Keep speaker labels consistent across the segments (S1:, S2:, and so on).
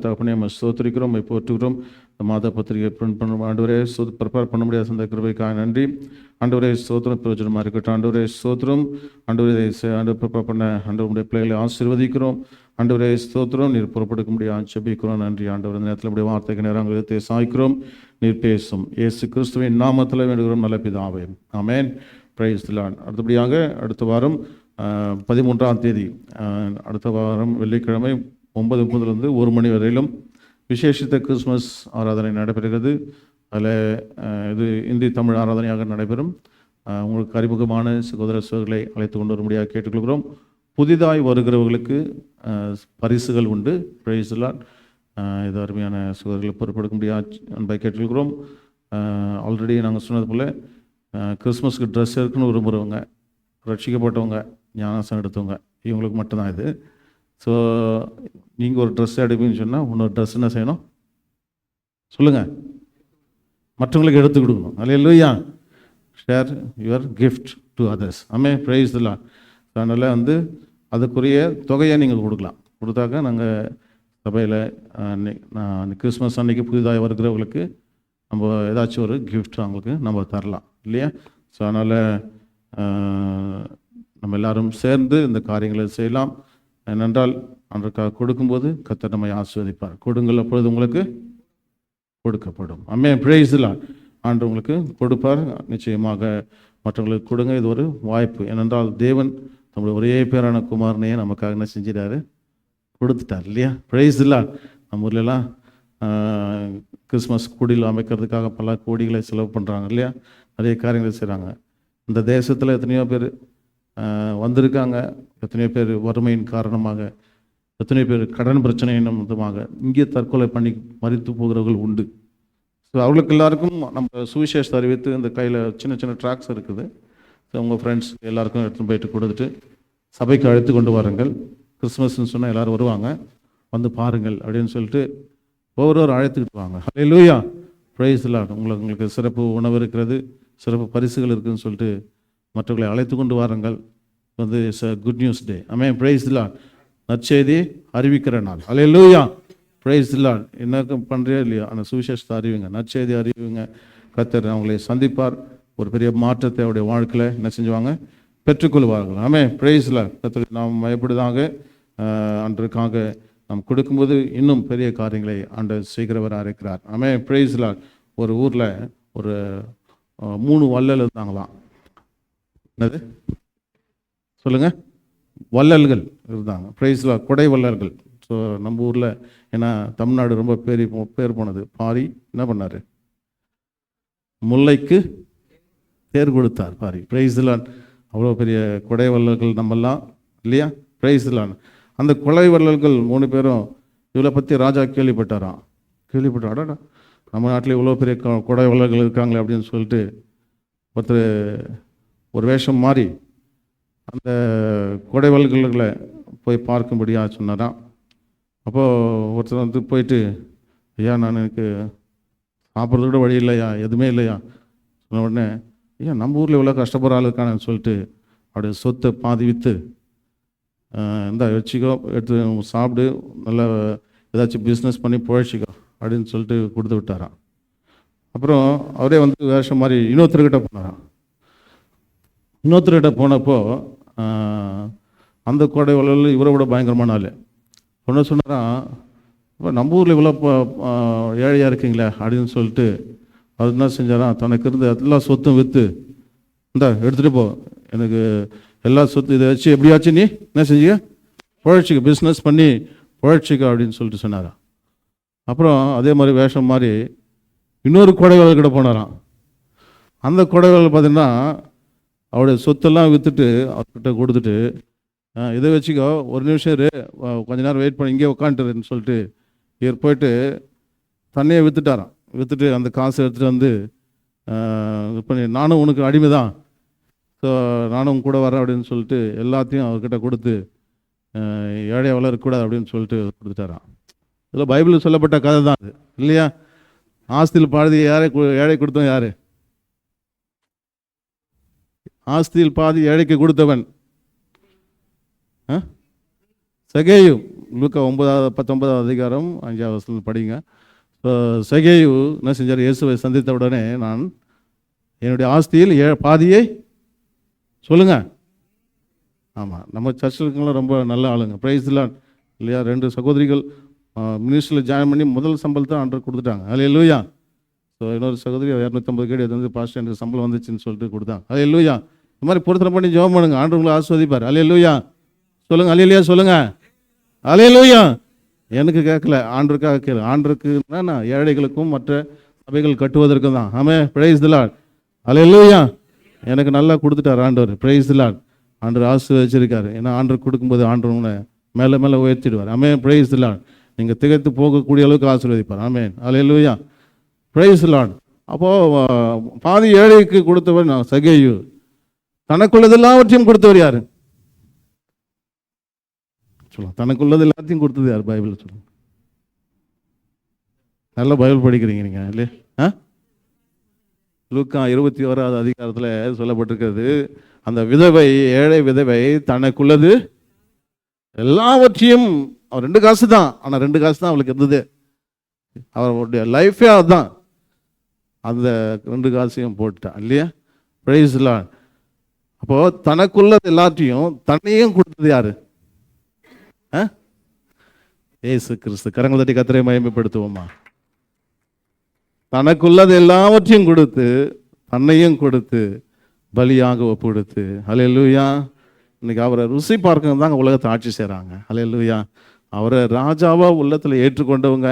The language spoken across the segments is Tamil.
S1: தகப்பனே நம்ம ஸ்தோத்திரிக்கிறோம், போற்றுகிறோம். மாத பத்திரிகை பிரிண்ட் பண்ண ஆண்டவரே ப்ரிப்பேர் பண்ண முடியாத அந்த கிருபைக்காக நன்றி. ஆண்டவரே ஸ்தோத்திரம் பிரயோஜனமாக இருக்கட்டும். ஆண்டவரே ஸ்தோத்திரம். ஆண்டவரே ஆண்டவர் ப்ரிப்பேர் பண்ண ஆண்டவருடைய பிள்ளைகளை ஆசீர்வதிக்கிறோம். ஆண்டவரே ஸ்தோத்திரம். நீர் புறப்படுக்க முடியாது ஜெபிக்கிறோம். நன்றி ஆண்டவர். இந்த நேரத்தில் இப்படி வார்த்தைக்கு நேரம் எழுத்தை சாய்க்கிறோம். நீர் பேசும் இயேசு கிறிஸ்துவின் நாமத்தில் வேண்டுகிறோம் நல்ல பிதாவே, ஆமென். Praise the Lord. அடுத்தபடியாக அடுத்த வாரம் 13ஆம் தேதி அடுத்த வாரம் வெள்ளிக்கிழமை 9:30 1 மணி வரையிலும் விசேஷித்த கிறிஸ்மஸ் ஆராதனை நடைபெறுகிறது. அதில் இது இந்தி தமிழ் ஆராதனையாக நடைபெறும். உங்களுக்கு அறிமுகமான சகோதர சகோதரிகளை அழைத்து கொண்டு வர முடியாது கேட்டுக்கொள்கிறோம். புதிதாய் வருகிறவர்களுக்கு பரிசுகள் உண்டு. Price the Lord. இது அருமையான சகோதரர்களை பொறுப்பெடுக்க முடியாது அன்பை கேட்டுக்கொள்கிறோம். ஆல்ரெடி நாங்கள் சொன்னது போல் கிறிஸ்மஸ்க்கு ட்ரெஸ் இருக்குன்னு விரும்புகிறவங்க, ரட்சிக்கப்பட்டவங்க, ஞானசம் எடுத்தவங்க, இவங்களுக்கு மட்டும்தான் இது. ஸோ நீங்கள் ஒரு ட்ரெஸ் எடுப்பீங்கன்னு சொன்னால் இன்னொரு ட்ரெஸ் என்ன செய்யணும் சொல்லுங்கள், மற்றவங்களுக்கு எடுத்து கொடுக்கணும். Hallelujah. Share your gift to others. Amen. Praise the Lord. அதனால் அதுக்குரிய தொகையை நீங்கள் கொடுக்கலாம். கொடுத்தாக்க நாங்கள் சபையில் கிறிஸ்மஸ் அன்னைக்கு புதிதாக வருகிறவங்களுக்கு நம்ம ஏதாச்சும் ஒரு கிஃப்ட் அவங்களுக்கு நம்ம தரலாம் இல்லையா? ஸோ அதனால் நம்ம எல்லோரும் சேர்ந்து இந்த காரியங்களை செய்யலாம். ஏனென்றால் அன்றைக்காக கொடுக்கும்போது கர்த்தர் நம்மை ஆசீர்வதிப்பார். கொடுங்கள், அப்பொழுது உங்களுக்கு கொடுக்கப்படும். ஆமென். Praise the Lord. ஆண்டவர் உங்களுக்கு கொடுப்பார். நிச்சயமாக மற்றவங்களுக்கு கொடுங்க. இது ஒரு வாய்ப்பு. ஏனென்றால் தேவன் நம்முடைய ஒரே பேரான குமாரனையே நமக்காக என்ன செஞ்சிட்டாரு, கொடுத்துட்டார் இல்லையா? Price the Lord. நம்ம ஊர்லலாம் கிறிஸ்மஸ் கூடியில் அமைக்கிறதுக்காக பல கோடிகளை செலவு பண்ணுறாங்க இல்லையா? நிறைய காரியங்களை செய்கிறாங்க. இந்த தேசத்தில் எத்தனையோ பேர் வந்திருக்காங்க. எத்தனையோ பேர் வறுமையின் காரணமாக, எத்தனையோ பேர் கடன் பிரச்சனையின் நிமித்தமாக இங்கே தற்கொலை பண்ணி மரித்து போகிறவர்கள் உண்டு. ஸோ அவர்களுக்கு எல்லாருக்கும் நம்ம சுவிசேஷத்தை அறிவித்து இந்த கையில் சின்ன சின்ன ட்ராக்ஸ் இருக்குது. ஸோ உங்கள் ஃப்ரெண்ட்ஸ் எல்லாருக்கும் எடுத்துன்னு போயிட்டு கொடுத்துட்டு சபைக்கு அழைத்து கொண்டு வாருங்கள். கிறிஸ்மஸ்ன்னு சொன்னால் எல்லோரும் வருவாங்க, வந்து பாருங்கள் அப்படின்னு சொல்லிட்டு ஒவ்வொருவரும் அழைத்துக்கிட்டு வாங்க. ஹல்லேலூயா. Praise the Lord. உங்களுக்கு சிறப்பு உணவு இருக்கிறது, சிறப்பு பரிசுகள் இருக்குதுன்னு சொல்லிட்டு மற்றவர்களை அழைத்து கொண்டு வாருங்கள். It's a good news day. Amen. Praise the Lord. நற்செய்தி அறிவிக்கிற நாள். ஹல்லேலூயா. Praise the Lord. என்ன பண்ணுறியோ இல்லையா, அந்த சுவிசேஷத்தை அறிவிங்க, நற்செய்தி அறிவிங்க. கர்த்தர் அவங்களை சந்திப்பார். ஒரு பெரிய மாற்றத்தை அவருடைய வாழ்க்கையில் என்ன செஞ்சுவாங்க, பெற்றுக்கொள்வார்கள். ஆமென். Praise the Lord. கர்த்தர் நாம் எப்படிதாக அன்றைக்காக நாம் கொடுக்கும்போது இன்னும் பெரிய காரியங்களை ஆண்டவர் செய்கிறவராக இருக்கிறார். ஆமென். Praise the Lord. ஒரு ஊரில் ஒரு 3 வள்ளல் இருந்தாங்களாம். என்னது சொல்லுங்கள்? வள்ளல்கள் இருந்தாங்க. Price the Lord. கொடை வள்ளல்கள். ஸோ நம்ம ஊரில் ஏன்னா தமிழ்நாடு ரொம்ப பேர் போனது. பாரி என்ன பண்ணார், முல்லைக்கு தேர் கொடுத்தார் பாரி. Price the Lord. அவ்வளோ பெரிய கொடை வள்ளல்கள் நம்மெல்லாம் இல்லையா? Price the Lord. அந்த கொடை வள்ளல்கள் 3 பேரும் இவளை பற்றி ராஜா கேள்விப்பட்டாராம். கேள்விப்பட்டாடா நம்ம நாட்டில் இவ்வளோ பெரிய கொடை வள்ளல்கள் இருக்காங்களே அப்படின்னு சொல்லிட்டு ஒருத்தர் ஒரு வேஷம் மாறி அந்த கொடை வள்ளல்களை போய் பார்க்கும்படியாக சொன்னாராம். அப்போது ஒருத்தர் போயிட்டு, ஐயா நான் எனக்கு சாப்பிட்றது கூட வழி இல்லையா, எதுவுமே இல்லையா சொன்ன உடனே, ஐயா நம்ம ஊரில் இவ்வளோ கஷ்டப்படுற ஆள் இருக்கானு சொல்லிட்டு அப்படியே சொத்தை பாதி விற்று இந்த வச்சுக்கோ, எடுத்து சாப்பிடு, நல்லா ஏதாச்சும் பிஸ்னஸ் பண்ணி பிழைச்சிக்கோ அப்படின்னு சொல்லிட்டு கொடுத்து விட்டாராம். அப்புறம் அவரே வேஷம் மாதிரி இன்னொருத்தர்கிட்ட போனாராம். இன்னொருத்தர்கிட்ட போனப்போ அந்த கொடை வள்ளல் இவரை விட பயங்கரமான ஆள். ஒன்று சொன்னாராம், இப்போ நம்ம ஊரில் இவ்வளோ ஏழையாக இருக்கீங்களே அப்படின்னு சொல்லிட்டு அவர் என்ன செஞ்சாராம், தனக்கு இருந்து எல்லா சொத்தும் விற்று இந்த எடுத்துகிட்டு போ, எனக்கு எல்லா சொத்து இதை வச்சு எப்படியாச்சும் நீ என்ன செஞ்சுக்க, பிழைச்சிக்க, பிஸ்னஸ் பண்ணி பிழைச்சிக்க அப்படின்னு சொல்லிட்டு சொன்னாராம். அப்புறம் அதே மாதிரி வேஷம் மாதிரி இன்னொரு கொடைவாளர் கிட்ட போனாராம். அந்த கொடைவாளர் பார்த்தீங்கன்னா அவருடைய சொத்தெல்லாம் விற்றுட்டு அவர்கிட்ட கொடுத்துட்டு, இதை வச்சுக்கோ, ஒரு நிமிஷம் இரு, கொஞ்ச நேரம் வெயிட் பண்ணி இங்கே உட்காந்துருன்னு சொல்லிட்டு இவர் போயிட்டு தண்ணியை விற்றுட்டாராம். விற்றுட்டு அந்த காசை எடுத்துகிட்டு இப்போ நானும் உனக்கு அடிமை தான், ஸோ நானும் கூட வரேன் அப்படின்னு சொல்லிட்டு எல்லாத்தையும் அவர்கிட்ட கொடுத்து ஏழை வளரக்கூடாது அப்படின்னு சொல்லிட்டு கொடுத்துட்டாரான். இதில் பைபிளில் சொல்லப்பட்ட கதை தான் அது இல்லையா? ஆஸ்தியில் பாதி ஏழை கொடுத்தவன் யார்? ஆஸ்தியில் பாதி ஏழைக்கு கொடுத்தவன் சகேயு. லூக்கா 19வது அதிகாரம் 5வது வசனம் படிங்க. சகேயு என்ன செஞ்சார்? இயேசுவை சந்தித்த உடனே, நான் என்னுடைய ஆஸ்தியில் பாதியை சொல்லுங்க. ஆமாம், நம்ம சர்ச்சில் இருக்கவங்களாம் ரொம்ப நல்ல ஆளுங்க, பிரைஸ்லாம் இல்லையா? 2 சகோதரிகள் மினிஸ்ட்ரியில் ஜாயின் பண்ணி முதல் சம்பளத்தை ஆண்டவர் கொடுத்துட்டாங்க. அல்லேலூயா. ஸோ இன்னொரு சகோதரி 250 கேடி அது வந்து பாஸ்டர் எனக்கு சம்பளம் வந்துச்சுன்னு சொல்லிட்டு கொடுத்தாங்க. அல்லேலூயா. இந்த மாதிரி பொருத்தனை பண்ணி ஜெபம் பண்ணுங்க, ஆண்டவர் உங்களை ஆஸ்வதிப்பார். அல்லேலூயா சொல்லுங்கள். அல்லேலூயா சொல்லுங்கள். அல்லேலூயா. எனக்கு கேட்கல, ஆண்டருக்காக கேளு. ஆண்டருக்குன்னா நான் ஏழைகளுக்கும் மற்ற சபைகள் கட்டுவதற்கும் தான். ஆமே, பிரைஸ் தி லார்ட். அல்லேலூயா. எனக்கு நல்லா கொடுத்துட்டார் ஆண்டவர், பிரைஸ் தி லார்ட். ஆண்டவர் ஆசீர்வதிச்சிருக்காரு. ஏன்னா ஆண்டவர் கொடுக்கும்போது ஆண்டவர் உங்களை மேலே மேலே உயர்த்திடுவார். ஆமே, பிரைஸ் தி லார்ட். நீங்கள் திகைத்து போகக்கூடிய அளவுக்கு ஆசீர்வதிப்பார். ஆமென், அல்லேலூயா, பிரைஸ் தி லார்ட். அப்போது பாதி ஏழைக்கு கொடுத்தவர் நான் சகேயு. தனக்குள்ளது எல்லாவற்றையும் கொடுத்தவர் யாரு சொல்லுங்க? தனக்குள்ளது எல்லாத்தையும் கொடுத்தது யார்? பைபிள் சொல்லுங்க. நல்ல பைபிள் படிக்கிறீங்க நீங்க இல்லையா? லூக்கா 21வது அதிகாரத்தில் சொல்லப்பட்டிருக்கிறது, அந்த விதவை, ஏழை விதவை தனக்குள்ளது எல்லாவற்றையும், அவர் 2 காசு தான், ஆனால் 2 காசு தான் அவளுக்கு இருந்தது. அவருடைய லைஃபே அதுதான். அந்த 2 காசையும் போட்டுட்டான் இல்லையா? Price the Lord. அப்போ தனக்குள்ளது எல்லாத்தையும் தன்னையும் கொடுத்தது யாரு? இயேசு கிறிஸ்து. கரங்கள் தட்டி கர்த்தரை மகிமைப்படுத்துவோமா? தனக்குள்ளது எல்லாவற்றையும் கொடுத்து தன்னையும் கொடுத்து பலியாக ஒப்பு கொடுத்து. அல்லேலூயா. இன்னைக்கு அவரை ருசி பார்க்கணும் தாங்க உலகத்தை ஆட்சி செய்கிறாங்க. அல்லேலூயா. அவரை ராஜாவா உள்ளத்தில் ஏற்றுக்கொண்டவங்க,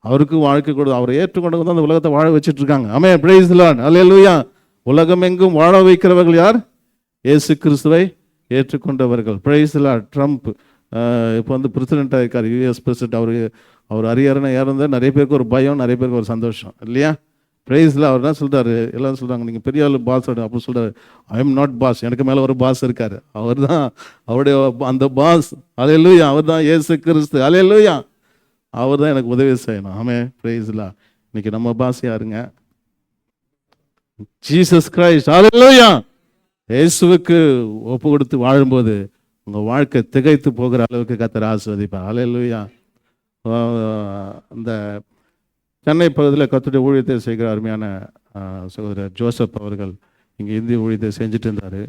S1: அவருக்கு வாழ்க்கை கொடுத்து அவரை ஏற்றுக்கொண்டவங்க தான் அந்த உலகத்தை வாழ வச்சுட்டு இருக்காங்க. ஆமென், பிரைஸ் தி லார்ட். அல்லேலூயா. உலகம் எங்கும் வாழ வைக்கிறவர்கள் யார்? இயேசு கிறிஸ்துவை ஏற்றுக்கொண்டவர்கள். Price the Lord. ட்ரம்ப் இப்போ வந்து பிரசிடென்ட்டாக இருக்கார், யூஎஸ் பிரசிடென்ட். அவர் அரியரணை இறந்த நிறைய பேருக்கு ஒரு பயம், நிறைய பேருக்கு ஒரு சந்தோஷம் இல்லையா? பிரைஸில் அவர் என்ன சொல்கிறாரு? எல்லாம் சொல்கிறாங்க நீங்கள் பெரிய ஆள் பாஸ் அப்படி சொல்கிறாரு. ஐ எம் நாட் பாஸ், எனக்கு மேலே ஒரு பாஸ் இருக்கார், அவர் தான் அவருடைய அந்த பாஸ். அல்லேலூயா. அவர் தான் இயேசு கிறிஸ்து. அல்லேலூயா. அவர் தான் எனக்கு உதவி செய்யணும். ஆமென், பிரைஸ்லா. இன்னைக்கு நம்ம பாஸ் யாருங்க? Jesus Christ. அல்லேலூயா. இயேசுவுக்கு ஒப்பு கொடுத்து வாழும்போது உங்கள் வாழ்க்கை திகைத்து போகிற அளவுக்கு கர்த்தர் ஆசீர்வதிப்பார். அல்லேலூயா. இந்த சென்னை பகுதியில் கர்த்தருடைய ஊழியத்தை செய்கிற அருமையான சகோதரர் ஜோசப் அவர்கள் இங்கே இந்திய ஊழியத்தை செஞ்சுட்டு இருந்தார்.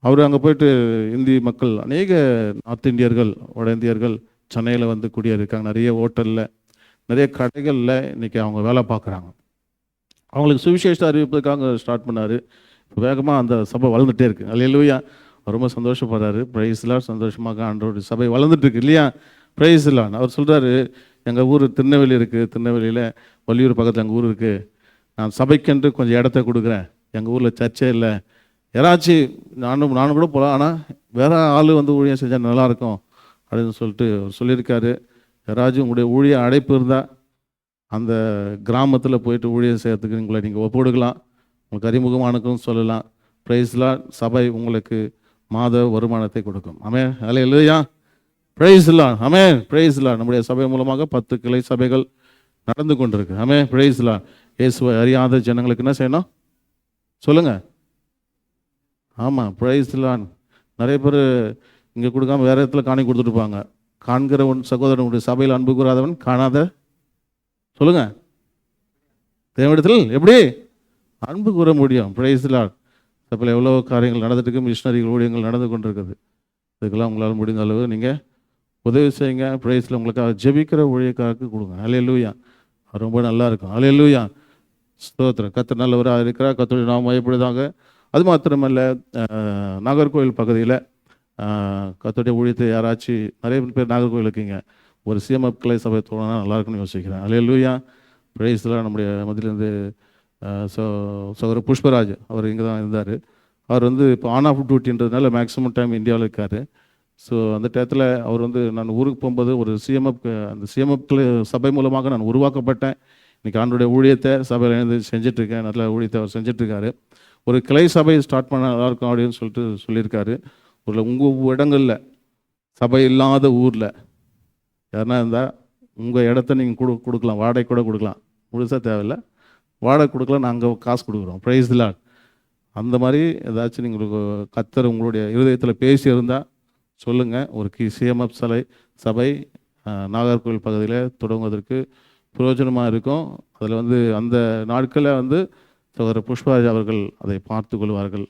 S1: அவர் அங்கே போயிட்டு இந்திய மக்கள், அநேக நார்த் இந்தியர்கள், வட இந்தியர்கள் சென்னையில் வந்து குடியிருக்காங்க. நிறைய ஹோட்டலில், நிறைய கடைகளில் இன்றைக்கி அவங்க வேலை பார்க்குறாங்க. அவங்களுக்கு சுவிசேஷத்தை அறிவிப்பதற்காக ஸ்டார்ட் பண்ணார். இப்போ வேகமாக அந்த சபை வளர்ந்துட்டே இருக்குது. அல்லேலூயா. ரொம்ப சந்தோஷப்படுறாரு. பிரைஸ்லாம் சந்தோஷமாக ஆண்டவருடைய சபை வளர்ந்துட்டுருக்கு இல்லையா? பிரைஸ்லாம். அவர் சொல்கிறாரு, எங்கள் ஊர் திருநெல்வேலி இருக்குது, திருநெல்வேலியில் வள்ளியூர் பக்கத்தில் எங்கள் ஊர் இருக்குது, நான் சபைக்கென்று கொஞ்சம் இடத்த கொடுக்குறேன், எங்கள் ஊரில் சர்ச்சே இல்லை, யாராச்சும் நானும் கூட போகலாம், ஆனால் வேறு ஆள் வந்து ஊழியம் செஞ்சால் நல்லாயிருக்கும் அப்படின்னு சொல்லிட்டு சொல்லியிருக்காரு. யாராச்சும் உங்களுடைய ஊழிய அழைப்பு இருந்தால் அந்த கிராமத்தில் போயிட்டு ஊழியம் செய்யறதுக்கு உங்களை நீங்கள் ஒப்பு கொடுக்கலாம், உங்களுக்கு அறிமுகமானுக்கும் சொல்லலாம். பிரைஸ்லாம். சபை உங்களுக்கு மாத வருமானத்தை கொடுக்கும். ஆமென், அல்லேலூயா, பிரைஸ் லார்ட். ஆமென், பிரைஸ் லார்ட். நம்முடைய சபை மூலமாக 10 கிளை சபைகள் நடந்து கொண்டிருக்கு. ஆமென், பிரைஸ் லார்ட். இயேசுவை அறியாத ஜனங்களுக்கு என்ன செய்யணும் சொல்லுங்க? ஆமாம், பிரைஸ் லார்ட். நிறைய பேர் இங்கே கொடுக்காம வேறு இடத்துல காணி கொடுத்துருப்பாங்க. காண்கிறவன் சகோதரனுடைய சபையில் அன்பு கூறாதவன் காணாத சொல்லுங்க தேவனிடத்தில் எப்படி அன்பு கூற முடியும்? Praise Lord. சபையில் எவ்வளோ காரியங்கள் நடந்துட்டு, மிஷினரிகள் ஊழியங்கள் நடந்து கொண்டிருக்குது. இதுக்கெல்லாம் உங்களால் முடிந்த அளவு நீங்கள் உதவி செய்யுங்க. பிரைஸில் உங்களுக்காக ஜெபிக்கிற ஊழியக்காரருக்கு கொடுங்க. அல்லேலூயா. ரொம்ப நல்லா இருக்கும். அல்லேலூயா. ஸ்தோத்திரம். கர்த்தர் நல்லவராக இருக்கிறார். கர்த்தருடைய நாமம் மகிமைப்படுவதாக. அது மாத்திரமல்ல, நாகர்கோவில் பகுதியில் கர்த்தருடைய ஊழியத்தை யாராச்சும், நிறைய பேர் நாகர்கோவில் இருக்கீங்க, ஒரு சிஎம்எஃப் கிளை சபை தோணுனா நல்லாயிருக்குன்னு யோசிக்கிறேன். அல்லேலூயா. பிரைஸ்லாம். நம்முடைய மத்தியிலேருந்து சகோதரர் புஷ்பராஜ் அவர் இங்கே தான் இருந்தார். அவர் வந்து இப்போ ஆன் ஆஃப் டியூட்டின்றதுனால மேக்ஸிமம் டைம் இந்தியாவில் இருக்கார். ஸோ அந்த டயத்தில் அவர் வந்து, நான் ஊருக்கு போகும்போது ஒரு அந்த சிஎம்எஃப் சபை மூலமாக நான் உருவாக்கப்பட்டேன். இன்றைக்கி ஆண்டோடைய ஊழியத்தை சபையில் இருந்து செஞ்சிட்ருக்கேன். நல்ல ஊழியத்தை அவர் செஞ்சிட்ருக்காரு. ஒரு கிளை சபை ஸ்டார்ட் பண்ண நல்லாயிருக்கும் அப்படின்னு சொல்லிட்டு சொல்லியிருக்காரு. ஒரு உங்கள் இடங்களில் சபை இல்லாத ஊரில் யாருன்னா இருந்தால் உங்கள் இடத்த நீங்கள் கொடுக்கலாம், வாடகை கூட கொடுக்கலாம், முழுசாக தேவையில்லை, வாடகை கொடுக்கலாம், நாங்கள் காசு கொடுக்குறோம். Price the Lord. அந்த மாதிரி ஏதாச்சும் நீங்கள் கர்த்தர் உங்களுடைய இருதயத்தில் பேசி இருந்தால் சொல்லுங்கள். ஒரு சிஎம்எஃப் சபை நாகர்கோவில் பகுதியில் தொடங்குவதற்கு பிரயோஜனமாக இருக்கும். அதில் அந்த நாட்களில் சகோதரர் புஷ்பராஜ் அவர்கள் அதை பார்த்து கொள்வார்கள்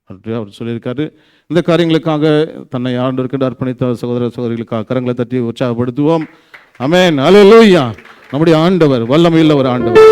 S1: என்று அவர் சொல்லியிருக்காரு. இந்த காரியங்களுக்காக தன்னை ஆண்டவருக்கு அர்ப்பணித்த சகோதர சகோதரிகளுக்காக கரங்களை தட்டி உற்சாகப்படுத்துவோம். ஆமென், அல்லேலூயா. நம்முடைய ஆண்டவர் வல்லமையுள்ள ஒரு ஆண்டவர்.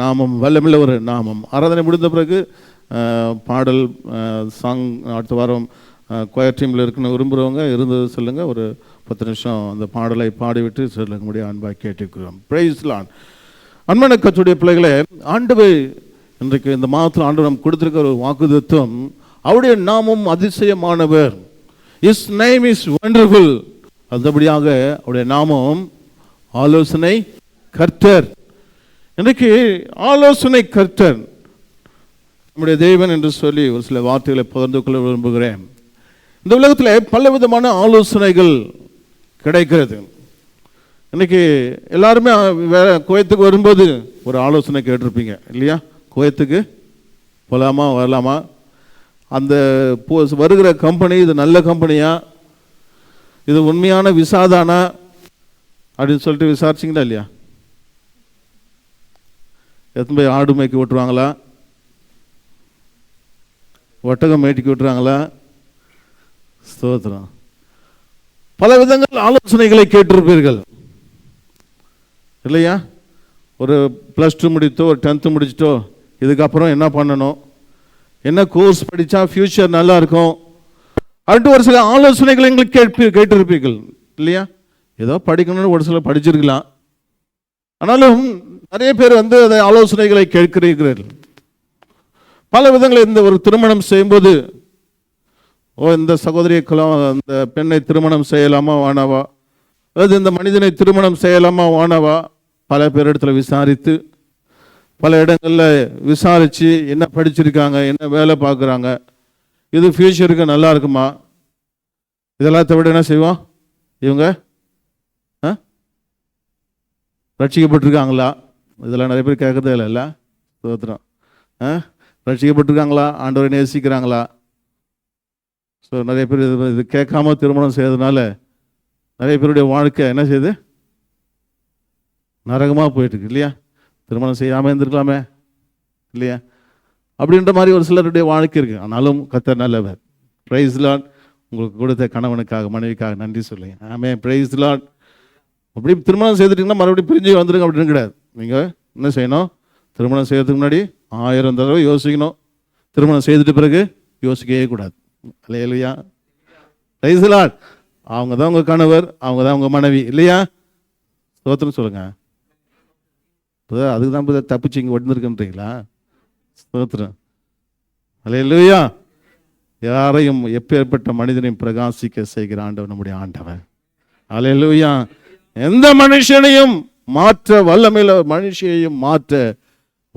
S1: நாமம் வல்லமுள்ள ஒரு நாமம். ஆராதனை முடிந்த பிறகு பாடல் சாங் அடுத்த வாரம் கொயர் டீமில் இருக்குன்னு விரும்புகிறவங்க இருந்தது சொல்லுங்கள். ஒரு 10 நிமிஷம் அந்த பாடலை பாடிவிட்டு சொல்லுங்க முடிய அன்பாக கேட்டுக்கிறோம். Praise Lord. அன்பான கர்த்தருடைய பிள்ளைகளே, ஆண்டவர் இன்றைக்கு இந்த மாதத்தில் ஆண்டவர் நம்ம கொடுத்திருக்கிற ஒரு வாக்குத்தத்தம், அவருடைய நாமம் அதிசயமானவர். His name is wonderful. அதுபடியாக அவருடைய நாமம் ஆலோசனை கர்த்தர். இன்றைக்கு ஆலோசனை கர்த்தர் நம்முடைய தேவன் என்று சொல்லி ஒரு சில வார்த்தைகளை பகிர்ந்து கொள்ள விரும்புகிறேன். இந்த உலகத்தில் பல விதமான ஆலோசனைகள் கிடைக்கிறது. இன்றைக்கி எல்லாருமே குவைத்துக்கு வரும்போது ஒரு ஆலோசனை கேட்டிருப்பீங்க இல்லையா? குவைத்துக்கு போகலாமா வரலாமா, அந்த வருகிற கம்பெனி இது நல்ல கம்பெனியா, இது உண்மையான விசாதானா அப்படின்னு சொல்லிட்டு விசாரிச்சிங்களா இல்லையா? எத்தனை போய் ஆடு மேய்க்கி விட்டுருவாங்களா, ஒட்டகம் மேய்க்கி விட்டுறாங்களா? ஸ்தோத்திரம். பல விதங்கள் ஆலோசனைகளை கேட்டிருப்பீர்கள் இல்லையா? ஒரு +2 முடித்தோ ஒரு 10th முடிச்சிட்டோ இதுக்கப்புறம் என்ன பண்ணணும், என்ன கோர்ஸ் படித்தா ஃப்யூச்சர் நல்லா இருக்கும் அப்படின்ட்டு ஒரு சில ஆலோசனைகளை எங்களுக்கு கேட்டிருப்பீர்கள் இல்லையா? ஏதோ படிக்கணும்னு ஒரு சில படிச்சிருக்கலாம். ஆனாலும் நிறைய பேர் அதை ஆலோசனைகளை கேட்கிறீர்கள். பல விதங்களில் இந்த ஒரு திருமணம் செய்யும்போது, இந்த சகோதரிக்குலாம் இந்த பெண்ணை திருமணம் செய்யலாமா வானாவா, அதாவது இந்த மனிதனை திருமணம் செய்யலாமா வானாவா, பல பேரிடத்துல விசாரித்து பல இடங்களில் விசாரித்து என்ன படிச்சிருக்காங்க, என்ன வேலை பார்க்குறாங்க, இது ஃப்யூச்சருக்கு நல்லா இருக்குமா, இதெல்லாம் விட என்ன செய்வோம், இவங்க ரட்சிக்கப்பட்டிருக்காங்களா, இதெல்லாம் நிறைய பேர் கேட்கறதே இல்லைல்ல. ஸ்தோத்திரம். ரட்சிக்கப்பட்டிருக்காங்களா, ஆண்டவரை நேசிக்கிறாங்களா? ஸோ நிறைய பேர் இது கேட்காம திருமணம் செய்யறதுனால நிறைய பேருடைய வாழ்க்கை என்ன செய்யுது, நரகமாக போயிட்டுருக்கு இல்லையா? திருமணம் செய்யாமல் இருந்திருக்கலாமே இல்லையா? அப்படின்ற மாதிரி ஒரு சிலருடைய வாழ்க்கை இருக்குது. ஆனாலும் கர்த்தர் நல்லவர். Praise Lord. உங்களுக்கு கொடுத்த கணவனுக்காக மனைவிக்காக நன்றி சொல்லுங்க. ஆமென். Praise Lord. அப்படி திருமணம் செய்துட்டிங்கன்னா மறுபடியும் பிரிஞ்சு வந்துடுங்க அப்படின்னு கிடையாது. நீங்கள் என்ன செய்யணும், திருமணம் செய்யறதுக்கு முன்னாடி 1000 தடவை யோசிக்கணும். திருமணம் செய்துட்டு பிறகு யோசிக்கவே கூடாது. அல்லேலூயா. Praise Lord. அவங்க தான் உங்கள் கணவர், அவங்க தான் உங்கள் மனைவி இல்லையா? ஸ்தோத்திரம் சொல்லுங்க. அதுக்கு தான் தப்பிச்சு இங்கே வந்துருக்குன்றீங்களா? ஸ்தோத்திரம். அல்லேலூயா. யாரையும் எப்பேற்பட்ட மனிதனையும் பிரகாசிக்க செய்கிற ஆண்டவர் நம்முடைய ஆண்டவர். அல்லேலூயா. எந்த மனுஷனையும் மாற்ற வல்லமையில, மனுஷனையும் மாற்ற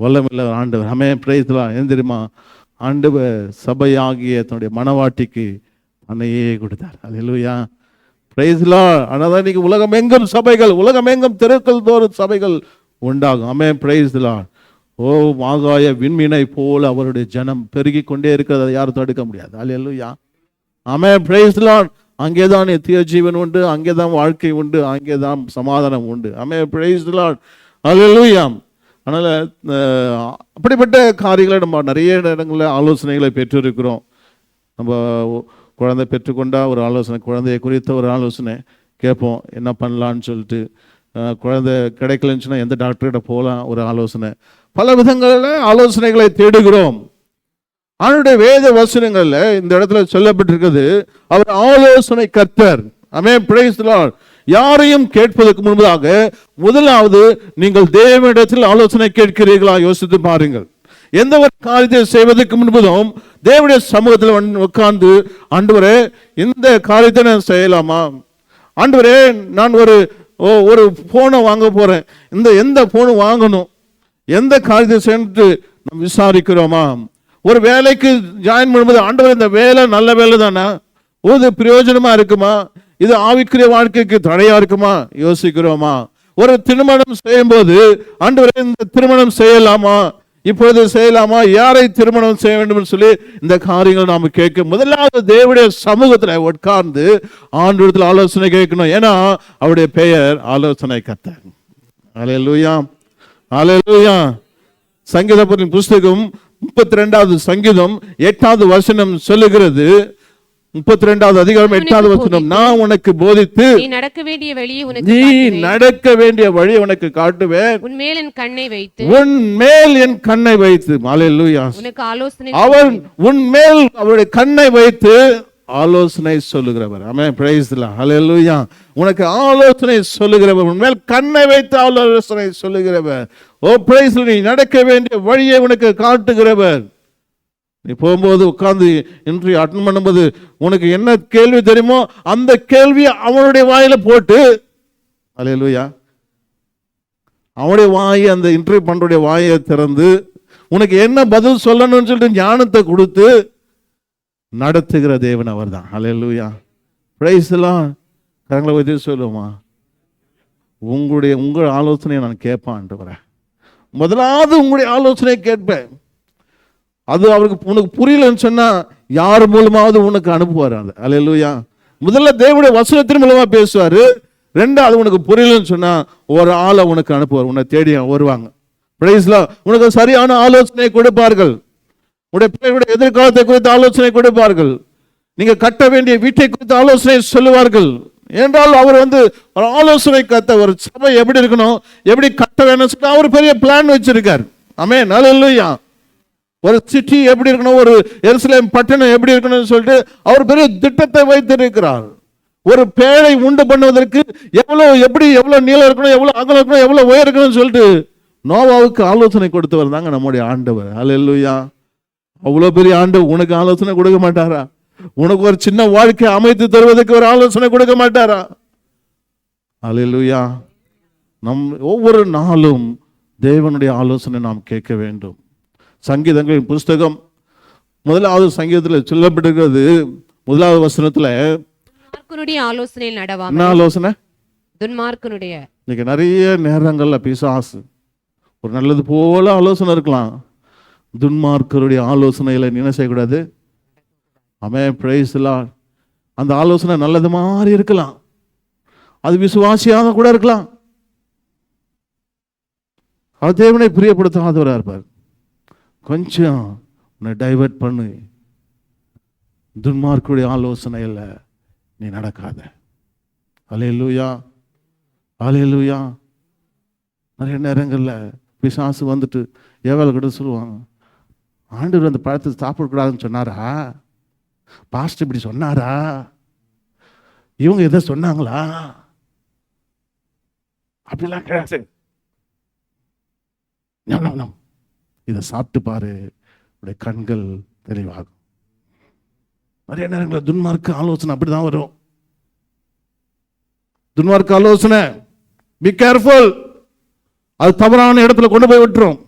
S1: வல்லமையில ஆண்டவர். ஆமென். Praise Lord. ஏன் தெரியுமா? ஆண்டவர் சபையாகிய தன்னுடைய மனவாட்டிக்கு அன்னையே கொடுத்தார். அல்லேலூயா. Praise Lord. ஆனால் இன்னைக்கு உலகம் எங்கும் சபைகள், உலகம் எங்கும் தெருக்கள் தோறும் சபைகள் உண்டாகும். ஆமென். Praise Lord. ஓ ஆகாய விண்மீனை போல அவருடைய ஜனம் பெருகி கொண்டே இருக்கிறத யாரும் தடுக்க முடியாது. Hallelujah. Amen. Praise the Lord. அங்கேதான் நித்திய ஜீவன் உண்டு, அங்கேதான் வாழ்க்கை உண்டு, அங்கேதான் சமாதானம் உண்டு. Amen. Praise the Lord. Hallelujah. அதனால் அப்படிப்பட்ட காரியங்களை நம்ம நிறைய இடங்களில் ஆலோசனைகளை பெற்றிருக்கிறோம். நம்ம குழந்தை பெற்றுக்கொண்டா ஒரு ஆலோசனை, குழந்தையை குறித்த ஒரு ஆலோசனை கேட்போம், என்ன பண்ணலான்னு சொல்லிட்டு. குழந்தை கிடைக்கலன்னு சொன்னால் எந்த டாக்டர்கிட்ட போகலாம் ஒரு ஆலோசனை. பல விதங்களில் ஆலோசனைகளை தேடுகிறோம். அவனுடைய வேத வசனங்களில் இந்த இடத்துல சொல்லப்பட்டிருக்கிறது, அவர் ஆலோசனை கர்த்தர். ஆமென். Praise the Lord. யாரையும் கேட்பதற்கு முன்பதாக முதலாவது நீங்கள் தேவனிடத்தில் ஆலோசனை கேட்கிறீர்களா யோசித்து பாருங்கள். எந்த ஒரு காரியத்தை செய்வதற்கு முன்பதும் தேவனுடைய சமூகத்தில் உட்கார்ந்து, ஆண்டவரே இந்த காரியத்தை நான் செய்யலாமா, ஆண்டவரே நான் ஒரு போனை வாங்க போறேன், எந்த போன் வாங்கணும், எந்த காரியத்தை சென்று நம்ம விசாரிக்கிறோமா. ஒரு வேலைக்கு ஜாயின் பண்ணும்போது, ஆண்டவர் இந்த வேலை நல்ல வேலை தானே, இது பிரயோஜனமா இருக்குமா, இது ஆவிக்குரிய வாழ்க்கைக்கு தடையா இருக்குமா யோசிக்கிறோமா. ஒரு திருமணம் செய்யும் போது, ஆண்டவரே இந்த திருமணம் செய்யலாமா, இப்பொழுது செய்யலாமா, யாரை திருமணம் செய்ய வேண்டும் சொல்லி இந்த காரியங்கள் நாம கேட்க முதலாவது தேவனுடைய சமூகத்தில் உட்கார்ந்து ஆண்டவரிடத்தில் ஆலோசனை கேட்கணும். ஏன்னா அவருடைய பெயர் ஆலோசனை கர்த்தர். அல்லேலூயா. அல்லேலூயா. சங்கீதத்தின் புஸ்தகம் 32வது சங்கீதம் 8வது வசனம் சொல்லுகிறது, 32வது அதிகாரம் 8வது வசனம், நான் உனக்கு போதித்து
S2: நீ நடக்க வேண்டிய
S1: வழியை உனக்கு காட்டுவேன்,
S2: உன்மேல் என் கண்ணை வைத்து.
S1: அல்லேலூயா.
S2: உனக்கு ஆலோசனை,
S1: அவன் உன்மேல் அவருடைய கண்ணை வைத்து ஆலோசனை சொல்லுகிறவர். ஆமென். Praise the Lord. அல்லேலூயா. உனக்கு ஆலோசனை சொல்லுகிறவர், உன்மேல் கண்ணை வைத்து ஆலோசனை சொல்லுகிறவர். ஓ பிரைஸ். நீ நடக்க வேண்டிய வழியை உனக்கு காட்டுகிறவர். நீ போகும்போது உட்கார்ந்து இன்டர்வியூ அட்டெண்ட் பண்ணும்போது உனக்கு என்ன கேள்வி தெரியுமோ அந்த கேள்வியை அவனுடைய வாயில போட்டு, அல்லேலூயா, அவனுடைய வாயை, அந்த இன்டர்வியூ பண்றடைய வாயை திறந்து உனக்கு என்ன பதில் சொல்லணும்னு சொல்லிட்டு ஞானத்தை கொடுத்து நடத்துகிற தேவன் அவர் தான். அல்லேலூயா. பிரைஸ் எல்லாம் கரங்களை வச்சு சொல்லுவோமா, உங்கள் ஆலோசனையை நான் கேட்பான். முதலாவது உங்களுடைய ஆலோசனையை கேட்பேன். அது அவருக்கு உனக்கு புரியலன்னு சொன்னா யார் மூலமாவது உனக்கு அனுப்புவார். அல்லேலூயா. முதல்ல தேவனுடைய வசனத்தின் மூலமா பேசுவாரு. ரெண்டாவது உனக்கு புரியலன்னு சொன்னா ஒரு ஆளை உனக்கு அனுப்புவார், உன்னை தேடி வருவாங்க. பிரைஸ்ல உனக்கு சரியான ஆலோசனை கொடுப்பார்கள். உடைய பிள்ளைகளுடைய எதிர்காலத்தை குறித்து ஆலோசனை கொடுப்பார்கள். நீங்க கட்ட வேண்டிய வீட்டை குறித்து ஆலோசனை சொல்லுவார்கள். என்றால் அவர் ஒரு ஆலோசனை கத்த, ஒரு சபை எப்படி இருக்கணும், எப்படி கட்ட வேணும் சொல்லிட்டு அவர் பெரிய பிளான் வச்சிருக்கார். ஆமென். அல்லேலூயா. ஒரு சிட்டி எப்படி இருக்கணும், ஒரு எருசலேம் பட்டணம் எப்படி இருக்கணும்னு சொல்லிட்டு அவர் பெரிய திட்டத்தை வைத்திருக்கிறார். ஒரு பேழை உண்டு பண்ணுவதற்கு எவ்வளவு நீளம் இருக்கணும், எவ்வளவு அகலம் இருக்கணும், எவ்வளவு உயரம் இருக்கணும்னு சொல்லிட்டு நோவாவுக்கு ஆலோசனை கொடுத்தவர் தாங்க நம்முடைய ஆண்டவர். அல்லேலூயா. அவ்வளவு பெரிய ஆண்டவர் உனக்கு ஆலோசனை கொடுக்க மாட்டாரா? உனக்கு ஒரு சின்ன வாழ்க்கை அமைத்து தருவதற்கு ஒரு ஆலோசனை கொடுக்க மாட்டாரா? அல்லேலூயா. நம் ஒவ்வொரு நாளும் தேவனுடைய ஆலோசனை நாம் கேட்க வேண்டும். சங்கீதங்களின் புஸ்தகம் 1வது சங்கீதத்தில் சொல்லப்பட்டிருக்கிறது, 1வது வசனத்துல,
S2: ஆலோசனையில் நடவாமல்.
S1: என்ன ஆலோசனை?
S2: துன்மார்க்கனுடைய.
S1: இன்னைக்கு நிறைய நேரங்கள்ல பிசாசு ஒரு நல்லது போல ஆலோசனை இருக்கலாம், துன்மார்க்கருடைய ஆலோசனையில என்ன செய்யக்கூடாது. ஆமென். Praise the Lord. அந்த ஆலோசனை நல்லது மாதிரி இருக்கலாம், அது விசுவாசியாக கூட இருக்கலாம், அவர் தேவனை பிரியப்படுத்தாதவராக இருப்பார். கொஞ்சம் உன்னை டைவர்ட் பண்ணு, துன்மார்க்குடைய ஆலோசனையில் நீ நடக்காத. அல்லேலூயா. அல்லேலூயா. நிறைய நேரங்களில் பிசாசு வந்துட்டு ஏவாள் கிட்ட சொல்லுவாங்க, ஆண்டவர் அந்த பழத்தை சாப்பிடக்கூடாதுன்னு சொன்னாரா, பாஸ்டர் இப்படி சொன்னாரா, இவங்க எதை சொன்னாங்களா, அப்படிலாம் கிடையாது, இதை சாப்பிட்டு பாரு, உடைய கண்கள் தெளிவாகும். நிறைய நேரங்களில் துன்மார்க்க ஆலோசனை அப்படிதான் வரும். துன்மார்க்க ஆலோசனை, பி கேர்ஃபுல், அது தவறான இடத்துல கொண்டு போய் விட்டுரும்,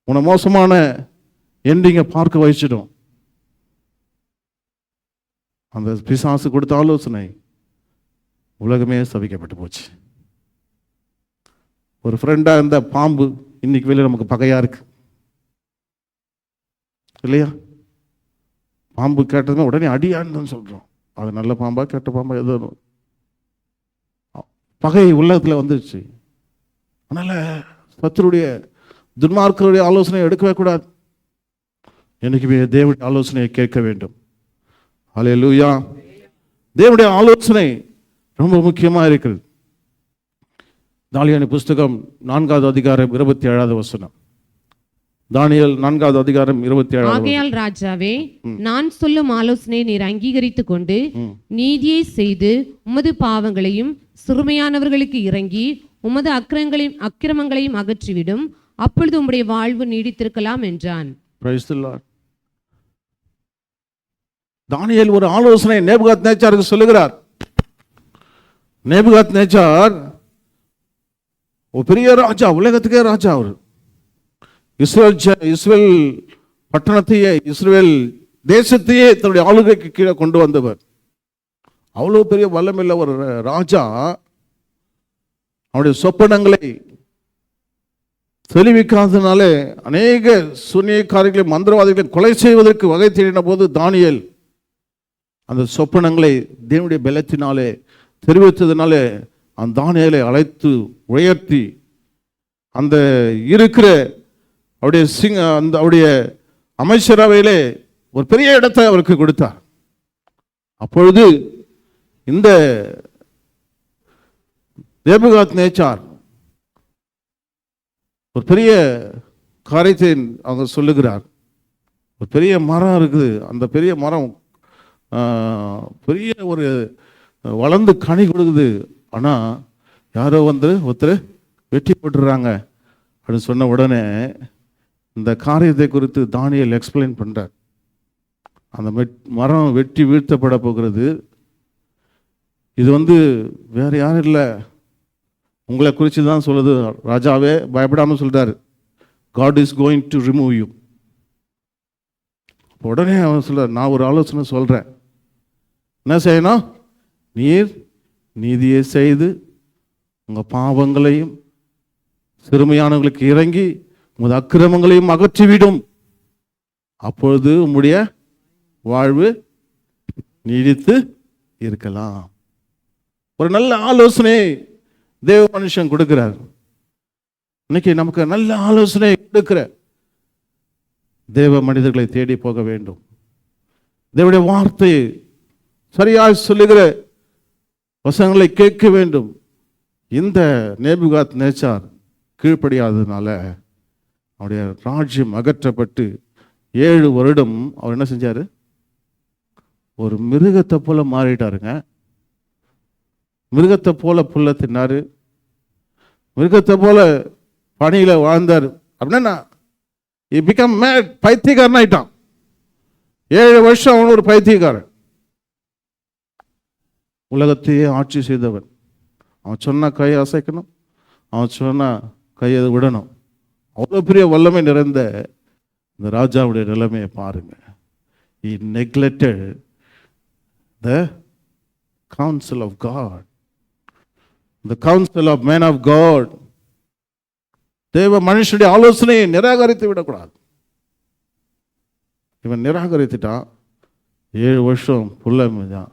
S1: உன்னை மோசமான எண்டிங்க பார்க்க வச்சிடும். அந்த பிசாசு கொடுத்த ஆலோசனை உலகமே சபிக்கப்பட்டு போச்சு. ஒரு ஃப்ரெண்டா இருந்த பாம்பு இன்னைக்கு வெளியே நமக்கு பகையா இருக்கு இல்லையா? பாம்பு கேட்டதுமே உடனே அடியான்னு தான் சொல்றோம். அது நல்ல பாம்பா கெட்ட பாம்பா எதோ பகை உள்ளத்துல வந்துருச்சு. அதனால சத்துருடைய துன்மார்க்கருடைய ஆலோசனை எடுக்கவே கூடாது. என்னைக்குமே தேவனுடைய ஆலோசனையை கேட்க வேண்டும். ஹல்லேலூயா. தேவனுடைய ஆலோசனை ரொம்ப முக்கியமா இருக்கிறது. தானியேலின் புஸ்தகம் 4வது அதிகாரம் 27வது வசனம். தானியேல் 4வது அதிகாரம் 27வது.
S2: ஆகையால் ராஜாவே, நான் சொல்லும் ஆலோசனை நீர் அங்கீகரித்துக் கொண்டு நீதியை செய்து உமது பாவங்களையும் சிறுமையானவர்களுக்கு இறங்கி உமது அக்கிரமங்களையும் அகற்றிவிடும். அப்பொழுது உம்முடைய வாழ்வு நீடித்திருக்கலாம் என்றான்.
S1: Praise the Lord. தானியேல் ஒரு ஆலோசனை நேபுகாத்நேச்சாருக்கு சொல்லுகிறார். நேபுகாத்நேச்சார் ஒரு பெரிய ராஜா, உலகத்துக்கே ராஜா. அவர் இஸ்ரேல் பட்டணத்தையே, இஸ்ரேல் தேசத்தையே தன்னுடைய ஆளுகைக்கு கீழே கொண்டு வந்தவர். அவ்வளோ பெரிய வல்லமில்ல ஒரு ராஜா. அவருடைய சொப்பனங்களை தெளிவிக்காதனால அநேக சூனியக்காரர்களை, மந்திரவாதிகளை கொலை செய்வதற்கு வகை தேடின போது தானியேல் அந்த சொப்பனங்களை தேவனுடைய பலத்தினாலே தெரிவித்ததினாலே அந்த தானியேலை அழைத்து உயர்த்தி அந்த இருக்கிற அவருடைய அவருடைய அமைச்சரவையிலே ஒரு பெரிய இடத்தை அவருக்கு கொடுத்தார். அப்பொழுது இந்த நேபுகாத்நேச்சார் ஒரு பெரிய காரியத்தை அவங்க சொல்லுகிறார். ஒரு பெரிய மரம் இருக்குது. அந்த பெரிய மரம் பெரிய ஒரு வளர்ந்து கனி கொடுக்குது. ஆனால் யாரோ ஒருத்தர் வெட்டி போட்டுடுறாங்க அப்படின்னு சொன்ன உடனே இந்த காரியத்தை குறித்து தானியேல் எக்ஸ்பிளைன் பண்ணுறார். அந்த மரம் வெட்டி வீழ்த்தப்பட போகிறது. இது வேற யாரும் இல்லை, உங்களை குறித்து தான் சொல்லுது. ராஜாவே பயப்படாமல் சொல்கிறார், God is going to remove you. உடனே அவன் சொல்கிறார், நான் ஒரு ஆலோசனை சொல்கிறேன். என்ன செய்யணும்? நீர் நீதியை செய்து உங்கள் பாவங்களையும் சிறுமையானவர்களுக்கு இறங்கி உமது அக்கிரமங்களையும் அகற்றிவிடும். அப்பொழுது உம்முடைய வாழ்வு நீடித்து இருக்கலாம். ஒரு நல்ல ஆலோசனை தேவ மனுஷன் கொடுக்கிறார். இன்னைக்கு நமக்கு நல்ல ஆலோசனை கொடுக்கிற தேவ மனிதர்களை தேடி போக வேண்டும். தேவனுடைய வார்த்தையை சரியாக சொல்லுகிற வசனங்களை கேட்க வேண்டும். இந்த நேபுகாத்நேச்சார் கீழ்ப்படியாததுனால அவருடைய ராஜ்யம் அகற்றப்பட்டு 7 வருடம் அவர் என்ன செஞ்சார்? ஒரு மிருகத்தை போல மாறிட்டாருங்க. மிருகத்தை போல புல்ல தின்னாரு, மிருகத்தை போல பணியில வாழ்ந்தார். அப்படின்னா பைத்தியக்காரன் ஆயிட்டான். 7 வருஷம் அவன் ஒரு பைத்தியக்காரன். உலகத்தையே ஆட்சி செய்தவன். அவன் சொன்னா கையை அசைக்கணும், அவன் சொன்னா கையை விடணும். அவ்வளோ பெரிய வல்லமை நிறைந்த இந்த ராஜாவுடைய நிலைமையை பாருங்க. He neglected the counsel of God, the counsel of men of God. தேவ மனுஷனுடைய ஆலோசனையை நிராகரித்து விடக்கூடாது. இவன் நிராகரித்துட்டான். 7 வருஷம் புல்ல மேய்ஞ்சான்.